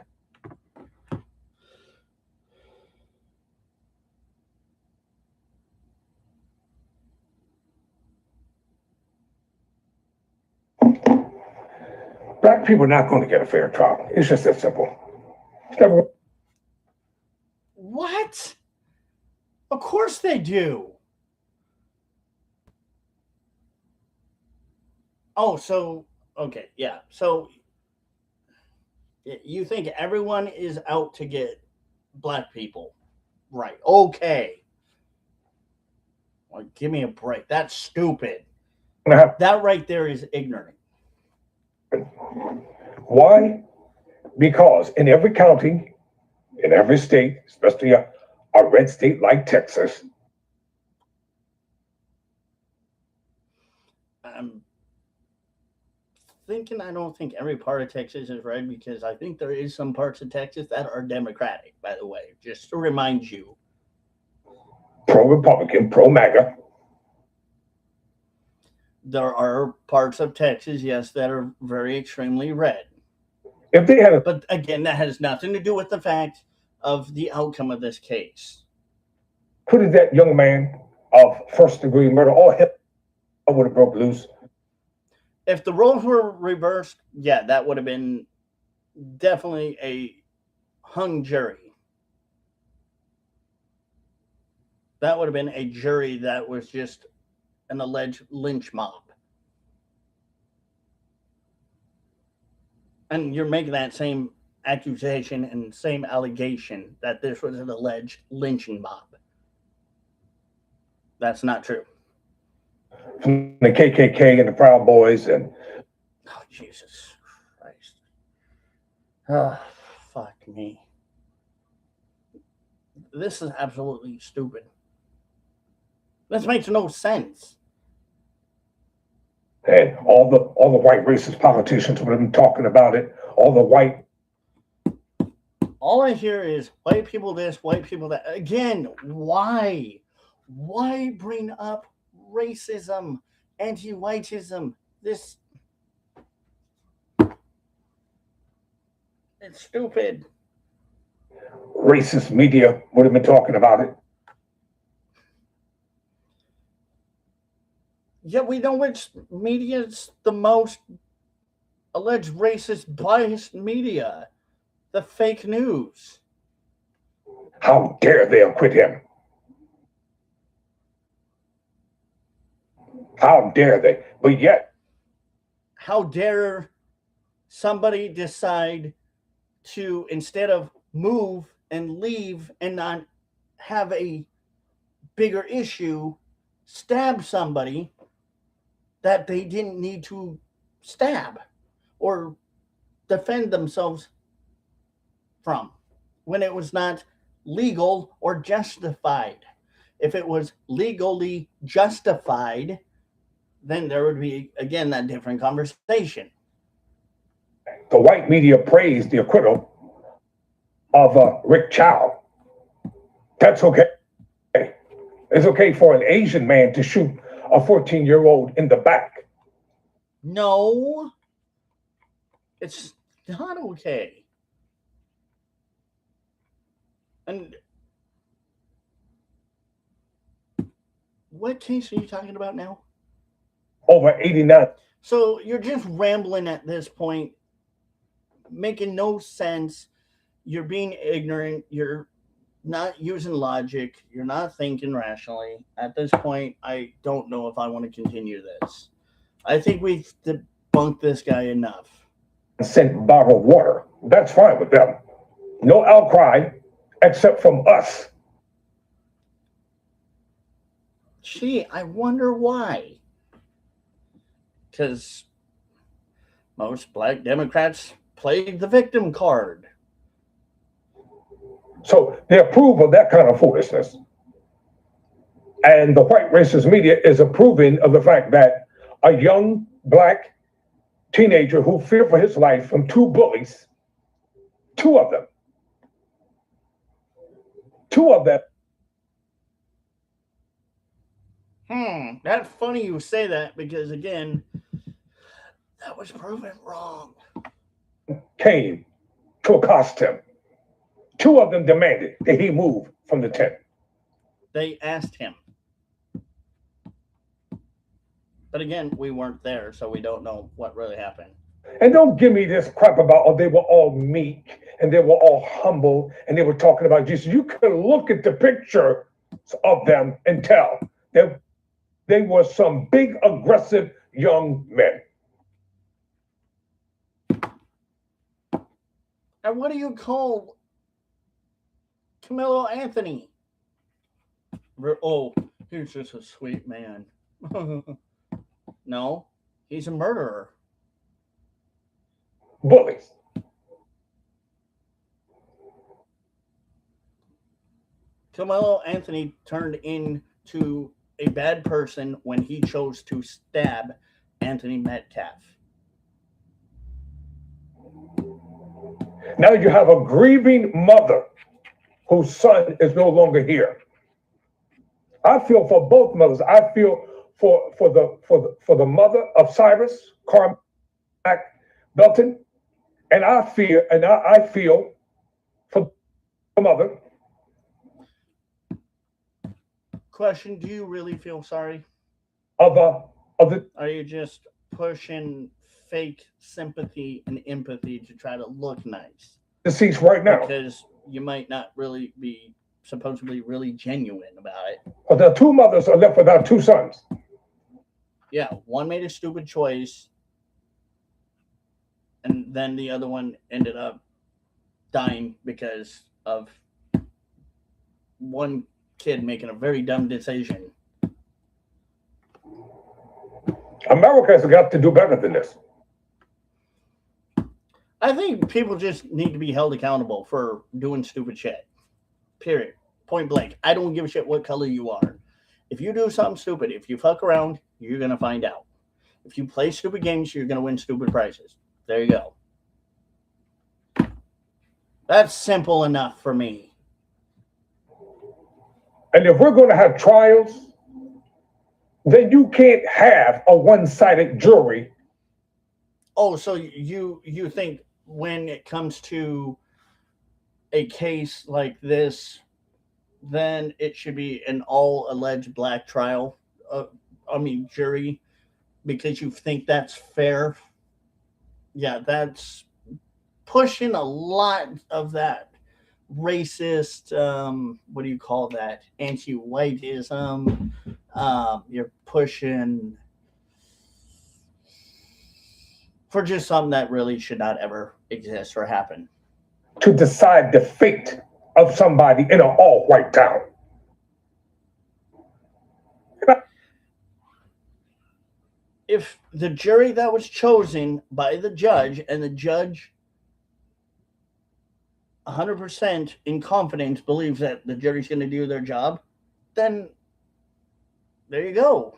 Black people are not going to get a fair trial. It's just that simple. It's never. What? Of course they do. Oh, so, okay, yeah. So you think everyone is out to get black people. Right. Okay. Well, give me a break. That's stupid. That right there is ignorant. Why? Because in every county, in every state, especially a red state like Texas, I'm thinking I don't think every part of Texas is red, because I think there is some parts of Texas that are Democratic, by the way, just to remind you. Pro-Republican, pro-MAGA. There are parts of Texas, yes, that are very extremely red. If they had But again, that has nothing to do with the fact of the outcome of this case. Put that young man of first-degree murder, all hell would have broke loose. If the roles were reversed, yeah, that would have been definitely a hung jury. That would have been a jury that was just an alleged lynch mob. And you're making that same accusation and same allegation that this was an alleged lynching mob. That's not true. From the KKK and the Proud Boys and... Oh, Jesus Christ. Oh, fuck me. This is absolutely stupid. This makes no sense. And all the white racist politicians would have been talking about it. All I hear is white people this, white people that. Again, why? Why bring up racism, anti-whiteism? It's stupid. Racist media would have been talking about it. Yeah, we know which media is the most alleged racist, biased media. The fake news. How dare they acquit him? How dare they? But yet, how dare somebody decide to, instead of move and leave and not have a bigger issue, stab somebody that they didn't need to stab or defend themselves from, when it was not legal or justified. If it was legally justified, then there would be, again, that different conversation. The white media praised the acquittal of Rick Chow. That's okay. It's okay for an Asian man to shoot a 14-year-old in the back. No, it's not okay. And what case are you talking about now? Over 89. So you're just rambling at this point, making no sense. You're being ignorant. You're not using logic. You're not thinking rationally. At this point, I don't know if I want to continue this. I think we've debunked this guy enough. Sent bottled water. That's fine with them. No outcry except from us. Gee, I wonder why. Because most black Democrats played the victim card. So they approve of that kind of foolishness. And the white racist media is approving of the fact that a young black teenager who feared for his life from two bullies, two of them, That's funny you say that because, again, that was proven wrong. came to accost him. Two of them demanded that he move from the tent. They asked him. But again, we weren't there, so we don't know what really happened. And don't give me this crap about, oh, they were all meek and they were all humble and they were talking about Jesus. You can look at the picture of them and tell that they were some big, aggressive young men. And what do you call Camilo Anthony? Oh, he's just a sweet man. No, he's a murderer. Bullies. Camilo Anthony turned into a bad person when he chose to stab Anthony Metcalf. Now you have a grieving mother whose son is no longer here. I feel for both mothers. I feel for the mother of Cyrus Carmack Belton, and I feel for the mother. Question: do you really feel sorry? Of the Are you just pushing fake sympathy and empathy to try to look nice? deceased right now. Because you might not really be supposedly really genuine about it. But the two mothers are left without two sons. Yeah, one made a stupid choice, and then the other one ended up dying because of one kid making a very dumb decision. America has got to do better than this. I think people just need to be held accountable for doing stupid shit. Period. Point blank. I don't give a shit what color you are. If you do something stupid, if you fuck around, you're going to find out. If you play stupid games, you're going to win stupid prizes. There you go. That's simple enough for me. And if we're going to have trials, then you can't have a one-sided jury. Oh, so you think when it comes to a case like this, then it should be an all alleged black trial? Jury, because you think that's fair? Yeah, that's pushing a lot of that racist, what do you call that? Anti-whiteism. You're pushing for just something that really should not ever exist or happen. To decide the fate of somebody in an all-white town. If the jury that was chosen by the judge and the judge 100% in confidence believes that the jury's going to do their job, then there you go.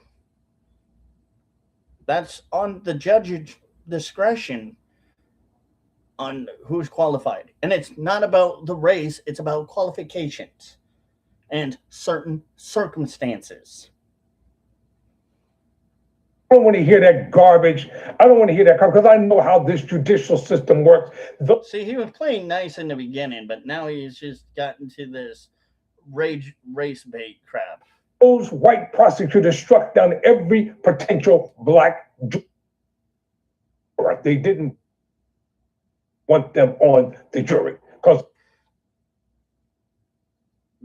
That's on the judge's discretion on who's qualified. And it's not about the race, it's about qualifications and certain circumstances. I don't want to hear that garbage. I don't want to hear that because I know how this judicial system works. See, he was playing nice in the beginning, but now he's just gotten to this race bait crap. Those white prosecutors struck down every potential black juror. They didn't want them on the jury because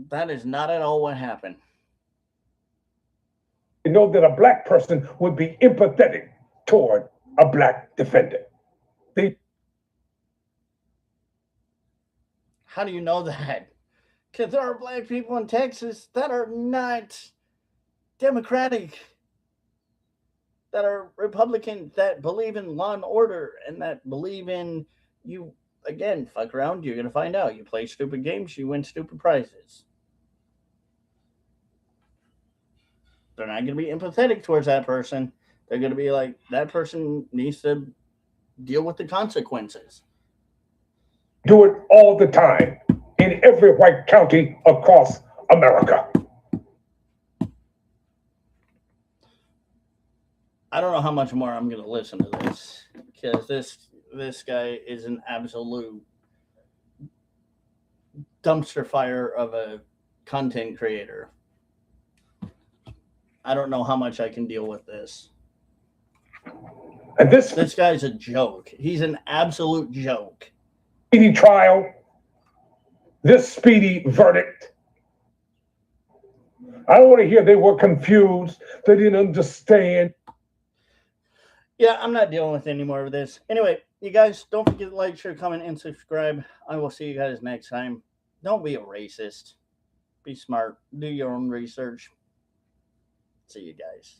that is not at all what happened. they know that a black person would be empathetic toward a black defendant. How do you know that? Because there are black people in Texas that are not Democratic, that are Republican, that believe in law and order, and that believe in you. Again, fuck around, you're going to find out. You play stupid games, you win stupid prizes. They're not going to be empathetic towards that person. They're going to be like, that person needs to deal with the consequences. Do it all the time in every white county across America. I don't know how much more I'm going to listen to this, because this guy is an absolute dumpster fire of a content creator. I don't know how much I can deal with this. And this guy's a joke. He's an absolute joke. Speedy trial, this speedy verdict. I don't want to hear they were confused, they didn't understand. Yeah, I'm not dealing with any more of this. Anyway, you guys, don't forget to like, share, comment, and subscribe. I will see you guys next time. Don't be a racist. Be smart. Do your own research. See you guys.